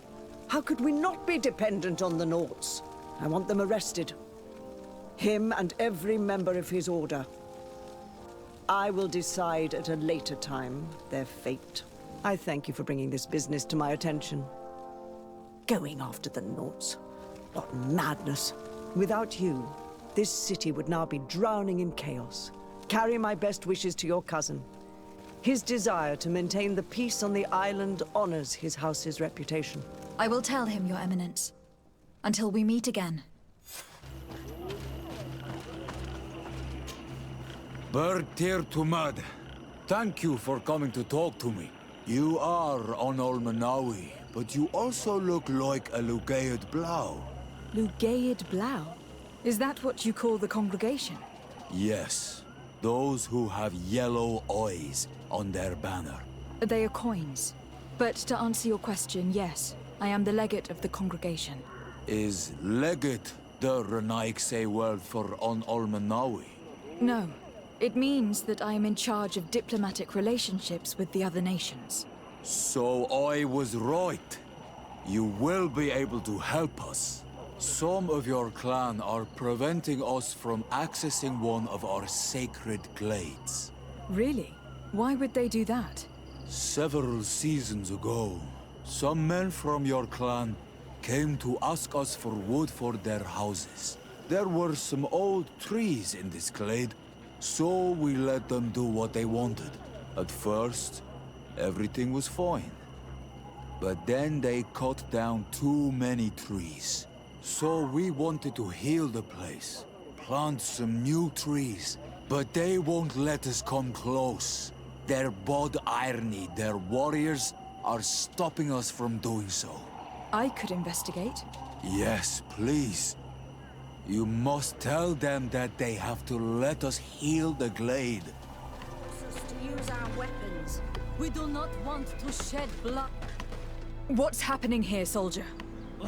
How could we not be dependent on the Nauts? I want them arrested. Him and every member of his order. I will decide at a later time their fate. I thank you for bringing this business to my attention. Going after the Nauts. What madness. Without you, this city would now be drowning in chaos. Carry my best wishes to your cousin. His desire to maintain the peace on the island honors his house's reputation. I will tell him, Your Eminence. Until we meet again. Bird tear to mud. Thank you for coming to talk to me. You are on Olmenawi, but you also look like a Lugaid Blau. Lugaid Blau? Is that what you call the congregation? Yes. Those who have yellow eyes on their banner. They are coins. But to answer your question, yes. I am the legate of the congregation. Is legate the Renaigse word for on Olmenawi? No. It means that I am in charge of diplomatic relationships with the other nations. So I was right. You will be able to help us. Some of your clan are preventing us from accessing one of our sacred glades. Really? Why would they do that? Several seasons ago, some men from your clan came to ask us for wood for their houses. There were some old trees in this glade, so we let them do what they wanted. At first, everything was fine. But then they cut down too many trees. So we wanted to heal the place, plant some new trees, but they won't let us come close. Their bod irony, their warriors, are stopping us from doing so. I could investigate. Yes, please. You must tell them that they have to let us heal the glade. To use our weapons. We do not want to shed blood. What's happening here, soldier?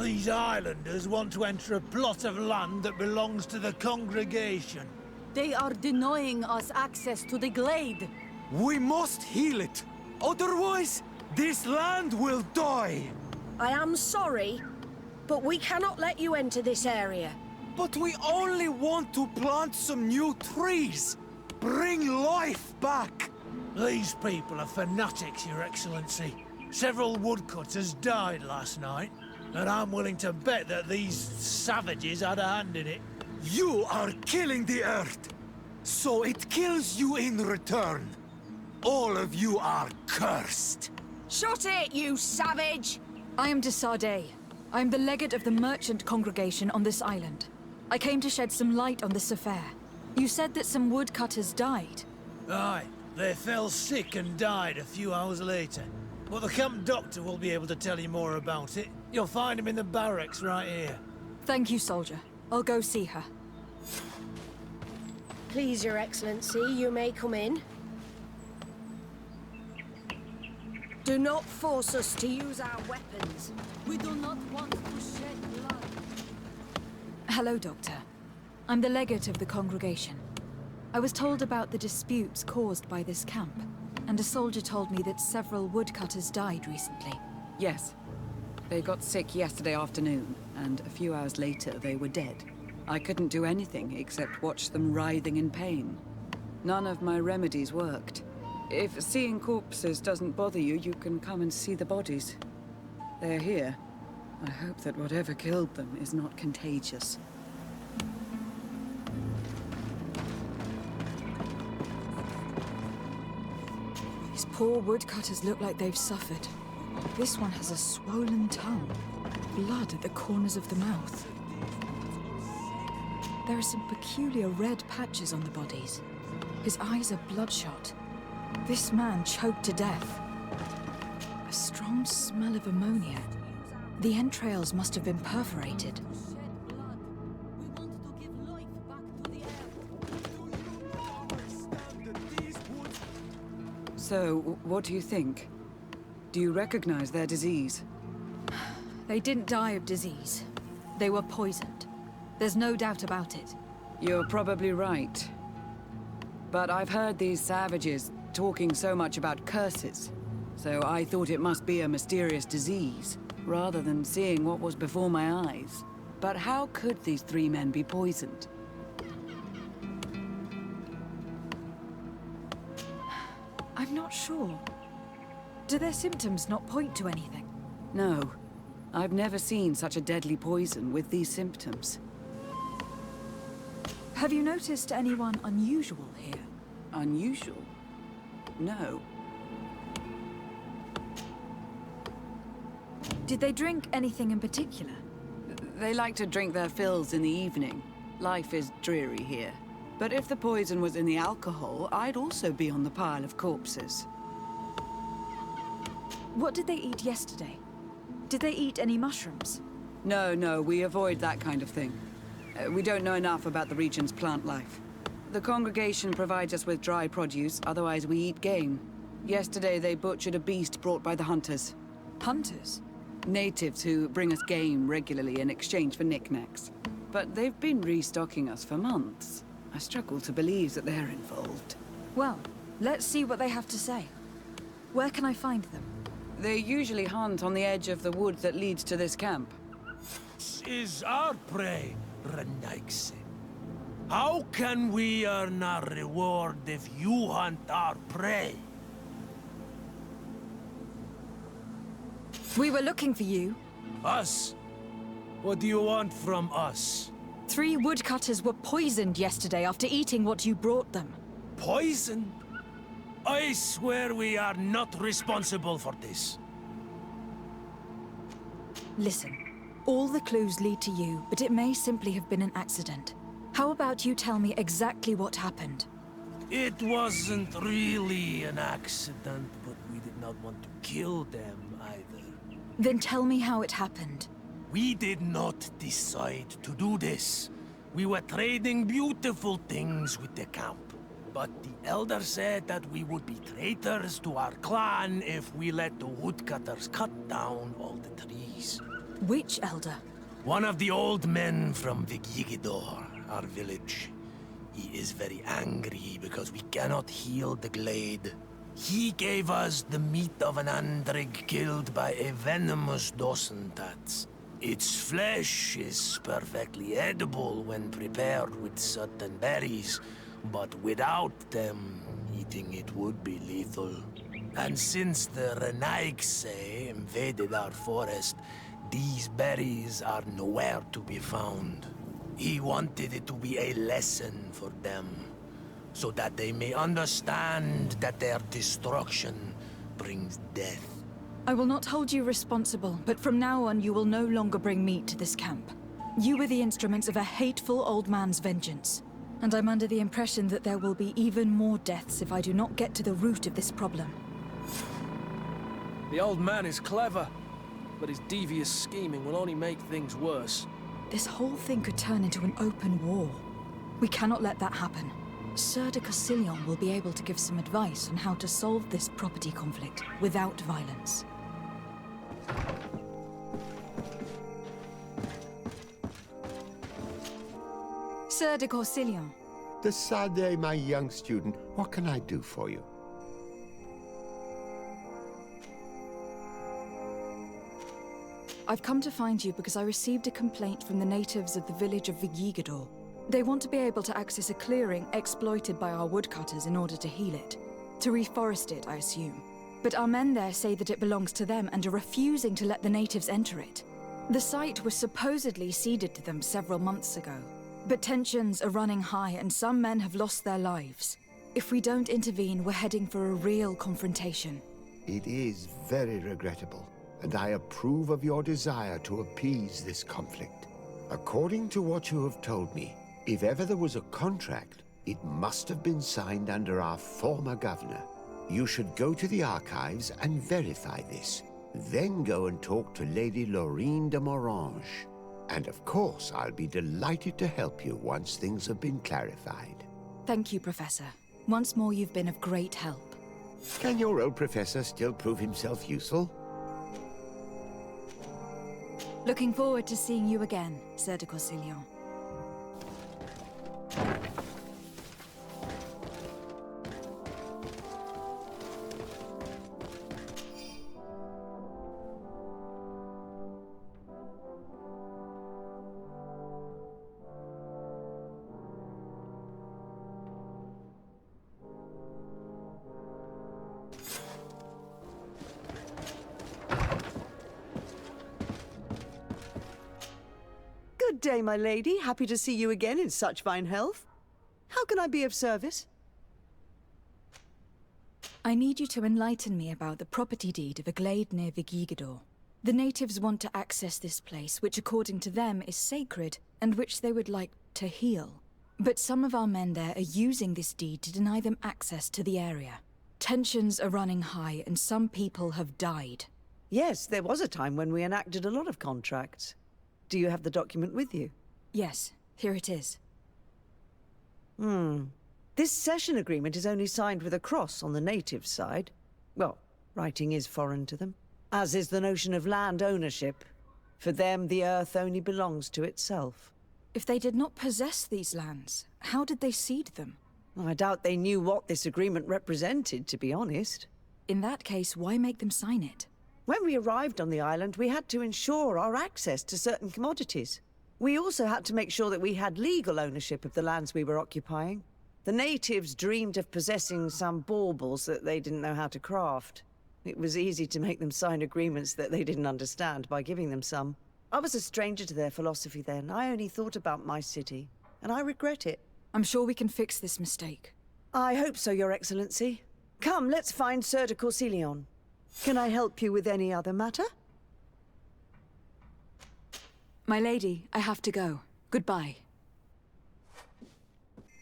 These islanders want to enter a plot of land that belongs to the congregation. They are denying us access to the glade. We must heal it. Otherwise, this land will die. I am sorry, but we cannot let you enter this area. But we only want to plant some new trees. Bring life back. These people are fanatics, Your Excellency. Several woodcutters died last night. And I'm willing to bet that these savages had a hand in it. You are killing the earth, so it kills you in return. All of you are cursed. Shut it, you savage! I am de Sardet. I am the legate of the merchant congregation on this island. I came to shed some light on this affair. You said that some woodcutters died. Aye, they fell sick and died a few hours later. But the camp doctor will be able to tell you more about it. You'll find him in the barracks right here. Thank you, soldier. I'll go see her. Please, Your Excellency, you may come in. Do not force us to use our weapons. We do not want to shed blood. Hello, Doctor. I'm the legate of the congregation. I was told about the disputes caused by this camp, and a soldier told me that several woodcutters died recently. Yes. They got sick yesterday afternoon, and a few hours later they were dead. I couldn't do anything except watch them writhing in pain. None of my remedies worked. If seeing corpses doesn't bother you, you can come and see the bodies. They're here. I hope that whatever killed them is not contagious. These poor woodcutters look like they've suffered. This one has a swollen tongue, blood at the corners of the mouth. There are some peculiar red patches on the bodies. His eyes are bloodshot. This man choked to death. A strong smell of ammonia. The entrails must have been perforated. So, what do you think? Do you recognize their disease? They didn't die of disease. They were poisoned. There's no doubt about it. You're probably right. But I've heard these savages talking so much about curses, so I thought it must be a mysterious disease, rather than seeing what was before my eyes. But how could these 3 men be poisoned? I'm not sure. Do their symptoms not point to anything? No. I've never seen such a deadly poison with these symptoms. Have you noticed anyone unusual here? Unusual? No. Did they drink anything in particular? They like to drink their fills in the evening. Life is dreary here. But if the poison was in the alcohol, I'd also be on the pile of corpses. What did they eat yesterday? Did they eat any mushrooms? No, we avoid that kind of thing. We don't know enough about the region's plant life. The congregation provides us with dry produce, otherwise we eat game. Yesterday they butchered a beast brought by the hunters. Hunters? Natives who bring us game regularly in exchange for knickknacks. But they've been restocking us for months. I struggle to believe that they're involved. Well, let's see what they have to say. Where can I find them? They usually hunt on the edge of the wood that leads to this camp. This is our prey, Renaigse. How can we earn our reward if you hunt our prey? We were looking for you. Us? What do you want from us? 3 woodcutters were poisoned yesterday after eating what you brought them. Poison? I swear we are not responsible for this. Listen, all the clues lead to you, but it may simply have been an accident. How about you tell me exactly what happened? It wasn't really an accident, but we did not want to kill them either. Then tell me how it happened. We did not decide to do this. We were trading beautiful things with the camp. But the elder said that we would be traitors to our clan if we let the woodcutters cut down all the trees. Which elder? One of the old men from Vigigidor, our village. He is very angry because we cannot heal the glade. He gave us the meat of an andrig killed by a venomous dosentats. Its flesh is perfectly edible when prepared with certain berries, but without them, eating it would be lethal. And since the Renaigse invaded our forest, these berries are nowhere to be found. He wanted it to be a lesson for them, so that they may understand that their destruction brings death. I will not hold you responsible, but from now on you will no longer bring meat to this camp. You were the instruments of a hateful old man's vengeance. And I'm under the impression that there will be even more deaths if I do not get to the root of this problem. The old man is clever, but his devious scheming will only make things worse. This whole thing could turn into an open war. We cannot let that happen. Sir de Cassillon will be able to give some advice on how to solve this property conflict without violence. Sir de Cassillon, Decidez, my young student, what can I do for you? I've come to find you because I received a complaint from the natives of the village of Vigigador. They want to be able to access a clearing exploited by our woodcutters in order to heal it. To reforest it, I assume. But our men there say that it belongs to them and are refusing to let the natives enter it. The site was supposedly ceded to them several months ago. But tensions are running high and some men have lost their lives. If we don't intervene, we're heading for a real confrontation. It is very regrettable, and I approve of your desire to appease this conflict. According to what you have told me, if ever there was a contract, it must have been signed under our former governor. You should go to the archives and verify this. Then go and talk to Lady Laurine de Morange. And of course, I'll be delighted to help you once things have been clarified. Thank you, Professor. Once more, you've been of great help. Can your old professor still prove himself useful? Looking forward to seeing you again, Sir de Corsillon. Good day, my lady. Happy to see you again in such fine health. How can I be of service? I need you to enlighten me about the property deed of a glade near Vigigador. The natives want to access this place, which according to them is sacred, and which they would like to heal. But some of our men there are using this deed to deny them access to the area. Tensions are running high, and some people have died. Yes, there was a time when we enacted a lot of contracts. Do you have the document with you? Yes, here it is. This cession agreement is only signed with a cross on the native side. Well, writing is foreign to them, as is the notion of land ownership. For them, the earth only belongs to itself. If they did not possess these lands, how did they cede them? I doubt they knew what this agreement represented, to be honest. In that case, why make them sign it? When we arrived on the island, we had to ensure our access to certain commodities. We also had to make sure that we had legal ownership of the lands we were occupying. The natives dreamed of possessing some baubles that they didn't know how to craft. It was easy to make them sign agreements that they didn't understand by giving them some. I was a stranger to their philosophy then. I only thought about my city, and I regret it. I'm sure we can fix this mistake. I hope so, Your Excellency. Come, let's find Sir de Corsillon. Can I help you with any other matter? My lady, I have to go. Goodbye.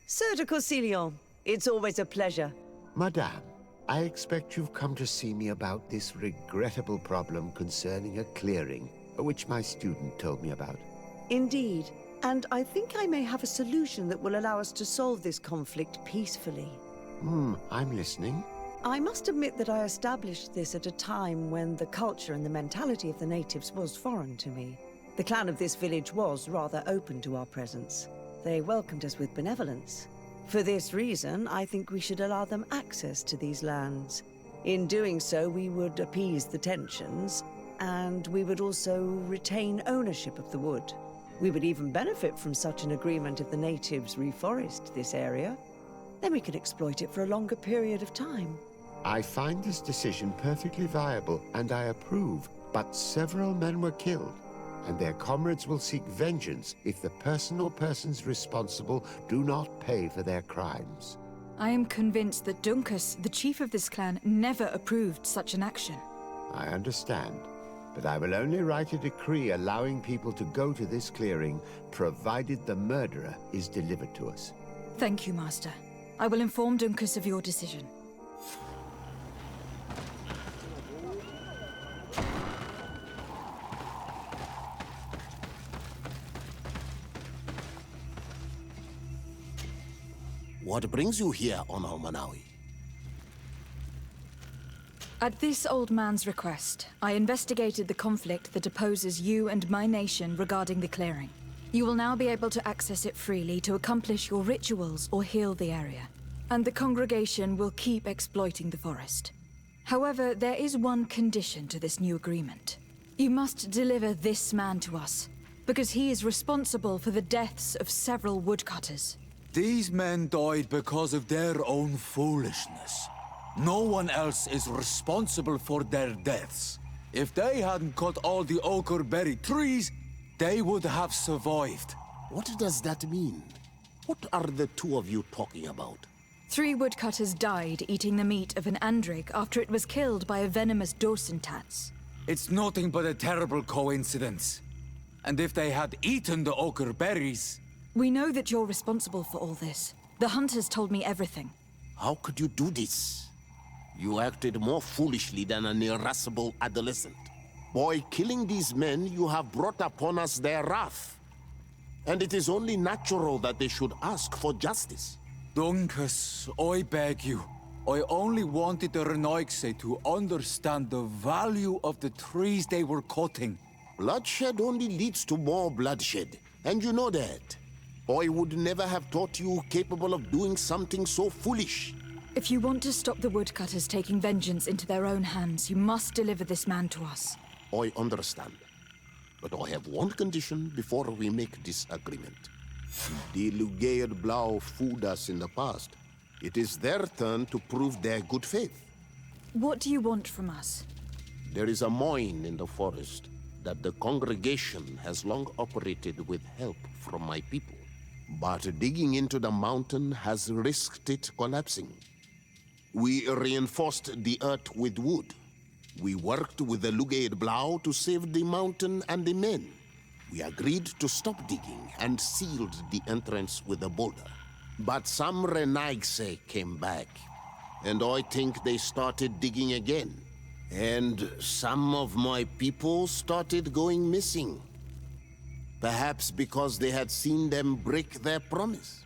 Sir de Corsillon, it's always a pleasure. Madame, I expect you've come to see me about this regrettable problem concerning a clearing, which my student told me about. Indeed, and I think I may have a solution that will allow us to solve this conflict peacefully. I'm listening. I must admit that I established this at a time when the culture and the mentality of the natives was foreign to me. The clan of this village was rather open to our presence. They welcomed us with benevolence. For this reason, I think we should allow them access to these lands. In doing so, we would appease the tensions, and we would also retain ownership of the wood. We would even benefit from such an agreement if the natives reforest this area. Then we could exploit it for a longer period of time. I find this decision perfectly viable, and I approve, but several men were killed, and their comrades will seek vengeance if the person or persons responsible do not pay for their crimes. I am convinced that Duncus, the chief of this clan, never approved such an action. I understand, but I will only write a decree allowing people to go to this clearing, provided the murderer is delivered to us. Thank you, Master. I will inform Duncus of your decision. What brings you here, Ono Manawi? At this old man's request, I investigated the conflict that opposes you and my nation regarding the clearing. You will now be able to access it freely to accomplish your rituals or heal the area. And the congregation will keep exploiting the forest. However, there is one condition to this new agreement. You must deliver this man to us, because he is responsible for the deaths of several woodcutters. These men died because of their own foolishness. No one else is responsible for their deaths. If they hadn't cut all the oakerberry trees, they would have survived. What does that mean? What are the two of you talking about? 3 woodcutters died eating the meat of an andrig after it was killed by a venomous dosentats. It's nothing but a terrible coincidence. And if they had eaten the ochre berries... We know that you're responsible for all this. The hunters told me everything. How could you do this? You acted more foolishly than an irascible adolescent. By killing these men, you have brought upon us their wrath. And it is only natural that they should ask for justice. Dunkus, I beg you. I only wanted the Renoigse to understand the value of the trees they were cutting. Bloodshed only leads to more bloodshed, and you know that. I would never have thought you capable of doing something so foolish. If you want to stop the woodcutters taking vengeance into their own hands, you must deliver this man to us. I understand. But I have one condition before we make this agreement. The Lugaid Blau fooled us in the past. It is their turn to prove their good faith. What do you want from us? There is a mine in the forest that the congregation has long operated with help from my people. But digging into the mountain has risked it collapsing. We reinforced the earth with wood. We worked with the Lugaid Blau to save the mountain and the men. We agreed to stop digging and sealed the entrance with a boulder. But some Renaigse came back, and I think they started digging again. And some of my people started going missing. Perhaps because they had seen them break their promise.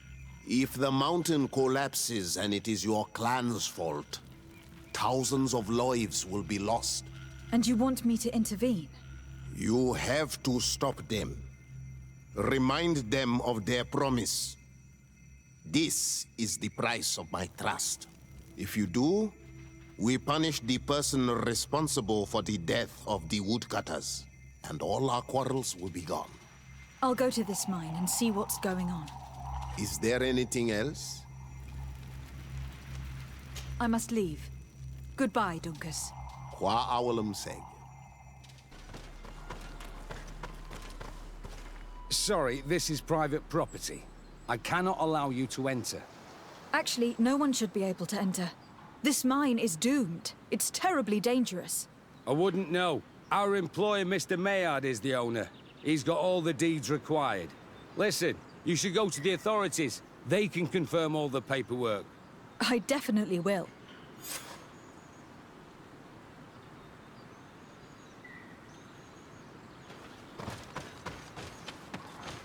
If the mountain collapses and it is your clan's fault, thousands of lives will be lost. And you want me to intervene? You have to stop them. Remind them of their promise. This is the price of my trust. If you do, we punish the person responsible for the death of the woodcutters, and all our quarrels will be gone. I'll go to this mine and see what's going on. Is there anything else? I must leave. Goodbye, Dunkus. Qua awalum seg. Sorry, this is private property. I cannot allow you to enter. Actually, no one should be able to enter. This mine is doomed. It's terribly dangerous. I wouldn't know. Our employer, Mr. Maillard, is the owner. He's got all the deeds required. Listen, you should go to the authorities. They can confirm all the paperwork. I definitely will.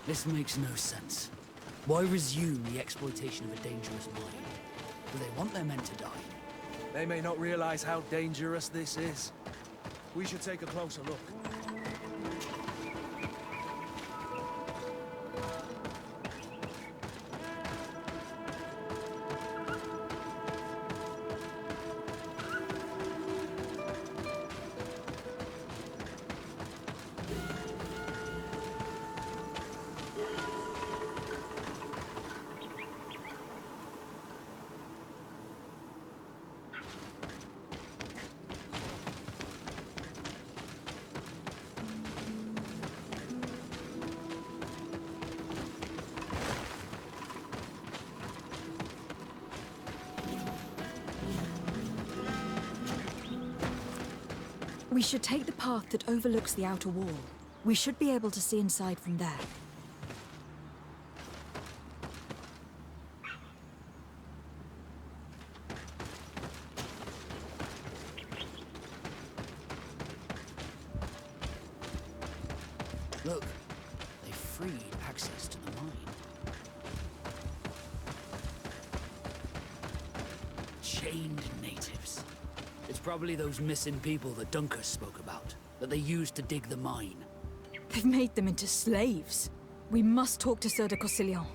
This makes no sense. Why resume the exploitation of a dangerous mine? Do they want their men to die? They may not realize how dangerous this is. We should take a closer look. We should take the path that overlooks the outer wall. We should be able to see inside from there. Look, they freed access to the mine. Chained natives. It's probably those missing people that Dunkus spoke about, that they used to dig the mine. They've made them into slaves. we must talk to Sir de Corsillon.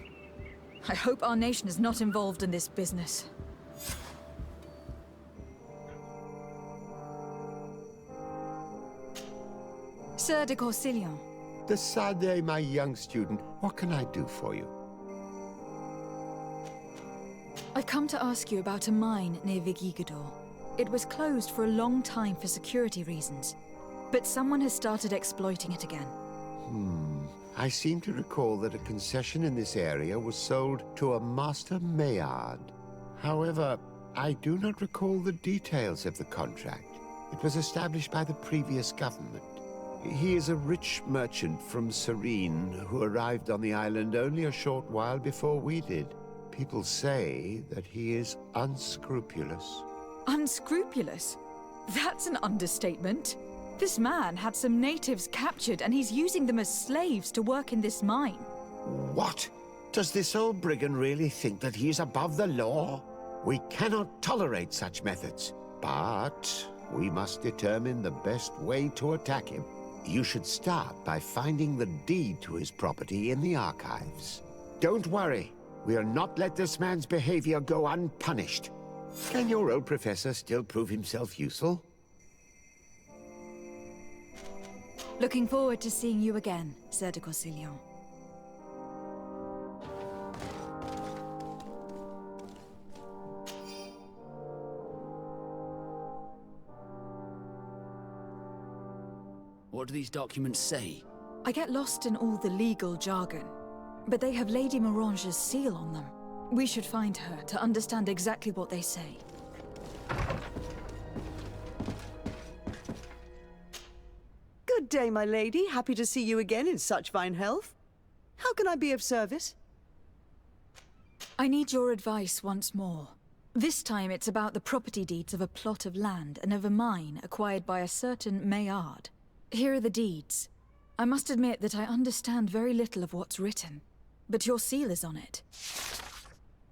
I hope our nation is not involved in this business. Sir de Corsillon. De Sade, my young student, what can I do for you? I've come to ask you about a mine near Vigigador. It was closed for a long time for security reasons, but someone has started exploiting it again. I seem to recall that a concession in this area was sold to a Master Maillard. However, I do not recall the details of the contract. It was established by the previous government. He is a rich merchant from Serene who arrived on the island only a short while before we did. People say that he is unscrupulous. Unscrupulous? That's an understatement. This man had some natives captured and he's using them as slaves to work in this mine. What? Does this old brigand really think that he is above the law? We cannot tolerate such methods, but we must determine the best way to attack him. You should start by finding the deed to his property in the archives. Don't worry, we'll not let this man's behavior go unpunished. Can your old professor still prove himself useful? Looking forward to seeing you again, Sir de Corsillon. What do these documents say? I get lost in all the legal jargon, but they have Lady Morange's seal on them. We should find her to understand exactly what they say. Good day, my lady. Happy to see you again in such fine health. How can I be of service? I need your advice once more. This time it's about the property deeds of a plot of land and of a mine acquired by a certain Maillard. Here are the deeds. I must admit that I understand very little of what's written, but your seal is on it.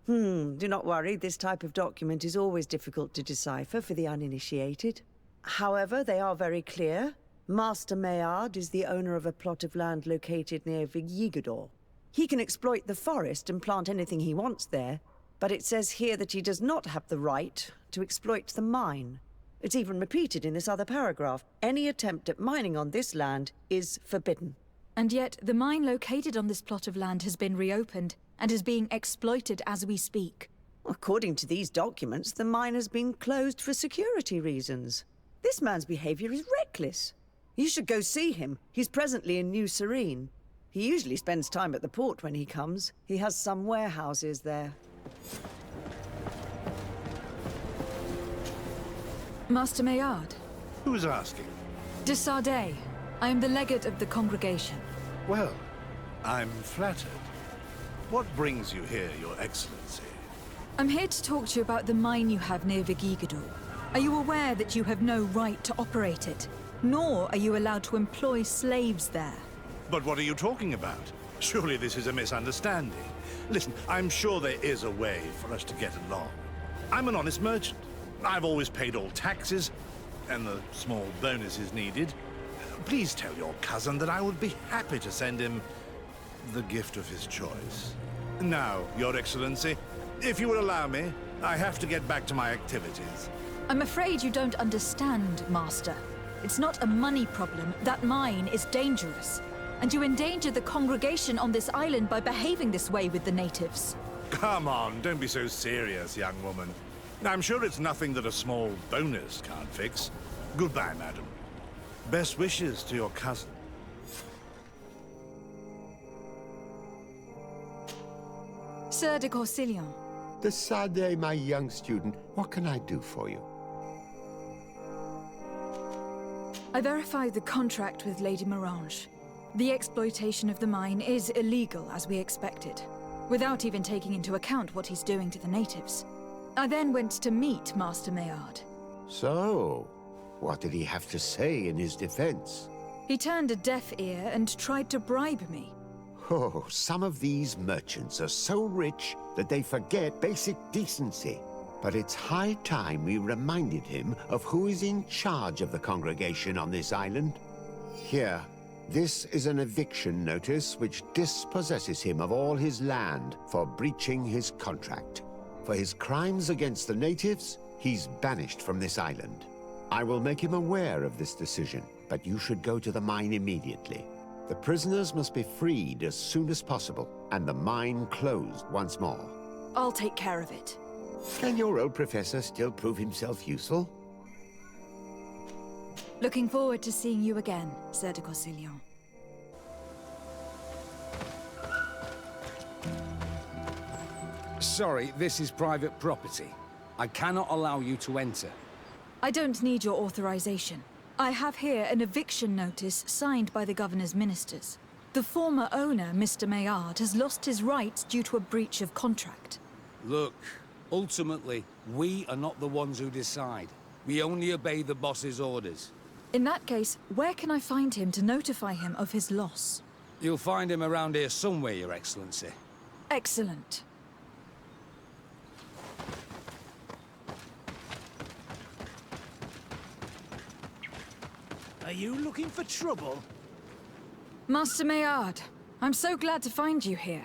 Do not worry. This type of document is always difficult to decipher for the uninitiated. However, they are very clear. Master Maillard is the owner of a plot of land located near Vigigador. He can exploit the forest and plant anything he wants there, but it says here that he does not have the right to exploit the mine. It's even repeated in this other paragraph. Any attempt at mining on this land is forbidden. And yet, the mine located on this plot of land has been reopened and is being exploited as we speak. According to these documents, the mine has been closed for security reasons. This man's behavior is reckless. You should go see him. He's presently in New Serene. He usually spends time at the port when he comes. He has some warehouses there. Master Maillard. Who's asking? De Sade. I am the legate of the congregation. Well, I'm flattered. What brings you here, Your Excellency? I'm here to talk to you about the mine you have near Vigigador. Are you aware that you have no right to operate it? Nor are you allowed to employ slaves there. But what are you talking about? Surely this is a misunderstanding. Listen, I'm sure there is a way for us to get along. I'm an honest merchant. I've always paid all taxes, and the small bonuses needed. Please tell your cousin that I would be happy to send him the gift of his choice. Now, Your Excellency, if you will allow me, I have to get back to my activities. I'm afraid you don't understand, Master. It's not a money problem. That mine is dangerous. And you endanger the congregation on this island by behaving this way with the natives. Come on, don't be so serious, young woman. I'm sure it's nothing that a small bonus can't fix. Goodbye, madam. Best wishes to your cousin. Sir de Corsillon. De Sade, my young student, what can I do for you? I verified the contract with Lady Morange. The exploitation of the mine is illegal, as we expected, without even taking into account what he's doing to the natives. I then went to meet Master Maillard. So, what did he have to say in his defense? He turned a deaf ear and tried to bribe me. Oh, some of these merchants are so rich that they forget basic decency. But it's high time we reminded him of who is in charge of the congregation on this island. Here, This is an eviction notice which dispossesses him of all his land for breaching his contract. For his crimes against the natives, he's banished from this island. I will make him aware of this decision, but you should go to the mine immediately. The prisoners must be freed as soon as possible, and the mine closed once more. I'll take care of it. Can your old professor still prove himself useful? Looking forward to seeing you again, Sir de Corsillon. Sorry, this is private property. I cannot allow you to enter. I don't need your authorization. I have here an eviction notice signed by the governor's ministers. The former owner, Mr. Maillard, has lost his rights due to a breach of contract. Look, ultimately, we are not the ones who decide. We only obey the boss's orders. In that case, where can I find him to notify him of his loss? You'll find him around here somewhere, Your Excellency. Excellent. Are you looking for trouble? Master Maillard, I'm so glad to find you here.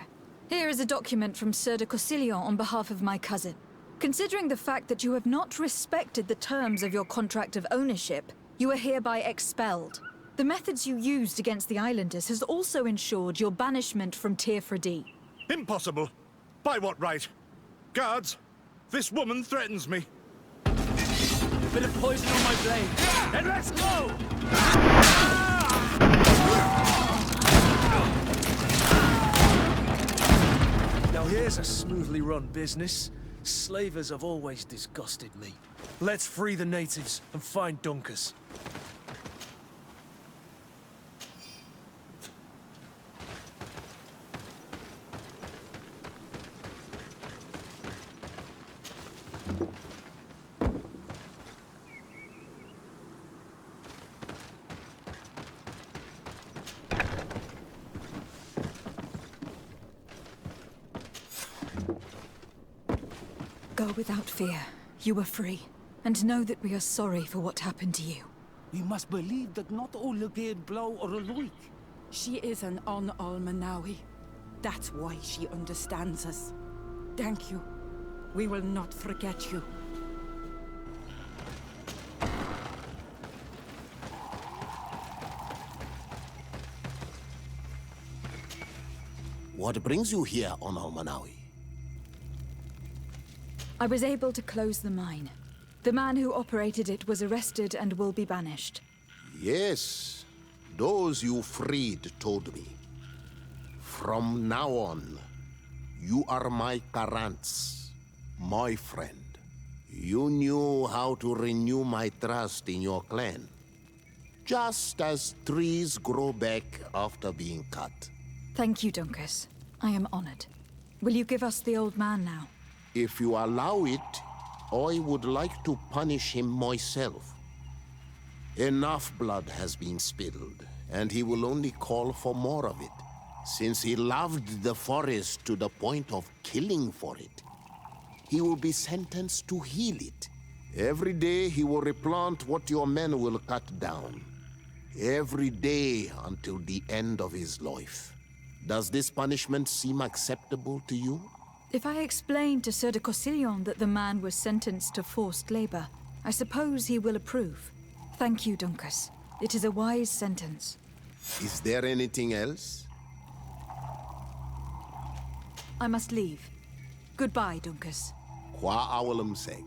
Here is a document from Sir de Corsillon on behalf of my cousin. Considering the fact that you have not respected the terms of your contract of ownership, you are hereby expelled. The methods you used against the islanders has also ensured your banishment from Tirfredi. Impossible. By what right? Guards, this woman threatens me. Bit of poison on my blade. Then let's go! Now here's a smoothly run business. Slavers have always disgusted me. Let's free the natives and find Dunkers. Go without fear. You are free. And know that we are sorry for what happened to you. We must believe that not all again blow or alike. She is an Almanawi. That's why she understands us. Thank you. We will not forget you. What brings you here on Almanawi? I was able to close the mine. The man who operated it was arrested and will be banished. Yes, those you freed told me. From now on, you are my Karants, my friend. You knew how to renew my trust in your clan. Just as trees grow back after being cut. Thank you, Dunkers. I am honored. Will you give us the old man now? If you allow it, I would like to punish him myself. Enough blood has been spilled, and he will only call for more of it, since he loved the forest to the point of killing for it. He will be sentenced to heal it. Every day he will replant what your men will cut down. Every day until the end of his life. Does this punishment seem acceptable to you? If I explain to Sir de Corsillon that the man was sentenced to forced labor, I suppose he will approve. Thank you, Dunkers. It is a wise sentence. Is there anything else? I must leave. Goodbye, Dunkers. Qua awalum seg.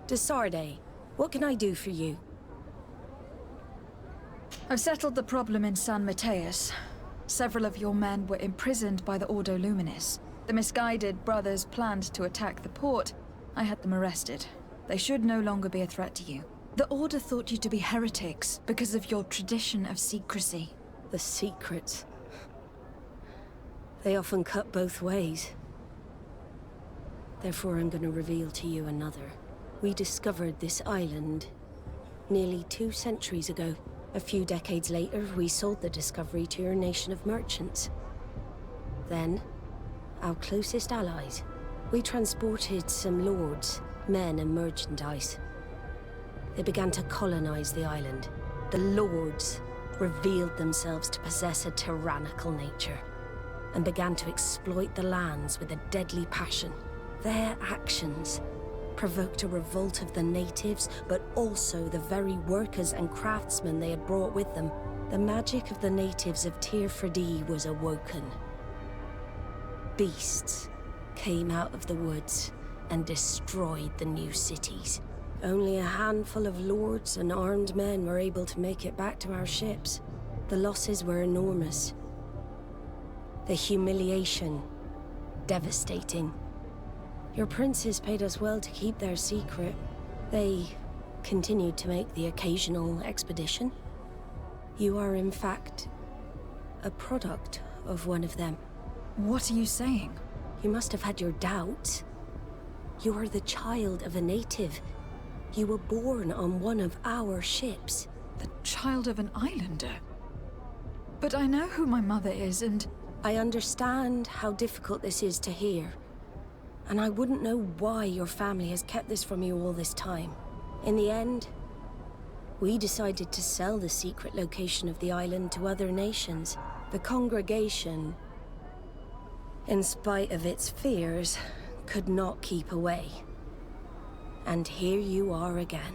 Desarde, what can I do for you? I've settled the problem in San Mateus. Several of your men were imprisoned by the Ordo Luminis. The misguided brothers planned to attack the port. I had them arrested. They should no longer be a threat to you. The Order thought you to be heretics because of your tradition of secrecy. The secrets. They often cut both ways. Therefore, I'm going to reveal to you another. We discovered this island nearly 2 centuries ago. A few decades later, we sold the discovery to your nation of merchants. Then, our closest allies, We transported some lords, men and merchandise. They began to colonize the island. The lords revealed themselves to possess a tyrannical nature and began to exploit the lands with a deadly passion. Their actions provoked a revolt of the natives, but also the very workers and craftsmen they had brought with them. The magic of the natives of Tir Freddy was awoken. Beasts came out of the woods and destroyed the new cities. Only a handful of lords and armed men were able to make it back to our ships. The losses were enormous. The humiliation, devastating. Your princes paid us well to keep their secret. They continued to make the occasional expedition. You are, in fact, a product of one of them. What are you saying? You must have had your doubts. You are the child of a native. You were born on one of our ships. The child of an islander? But I know who my mother is, and... I understand how difficult this is to hear. And I wouldn't know why your family has kept this from you all this time. In the end, we decided to sell the secret location of the island to other nations. The congregation, in spite of its fears, could not keep away. And here you are again.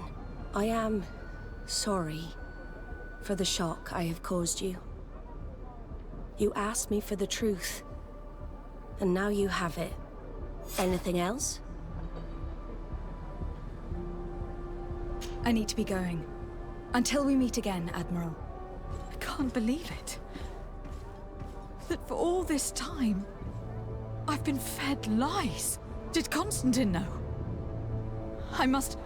I am sorry for the shock I have caused you. You asked me for the truth, and now you have it. Anything else? I need to be going. Until we meet again, Admiral. I can't believe it. That for all this time, I've been fed lies. Did Constantine know? I must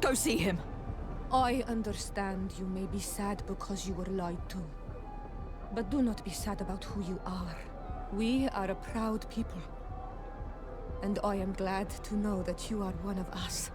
go see him. I understand you may be sad because you were lied to. But do not be sad about who you are. We are a proud people. And I am glad to know that you are one of us.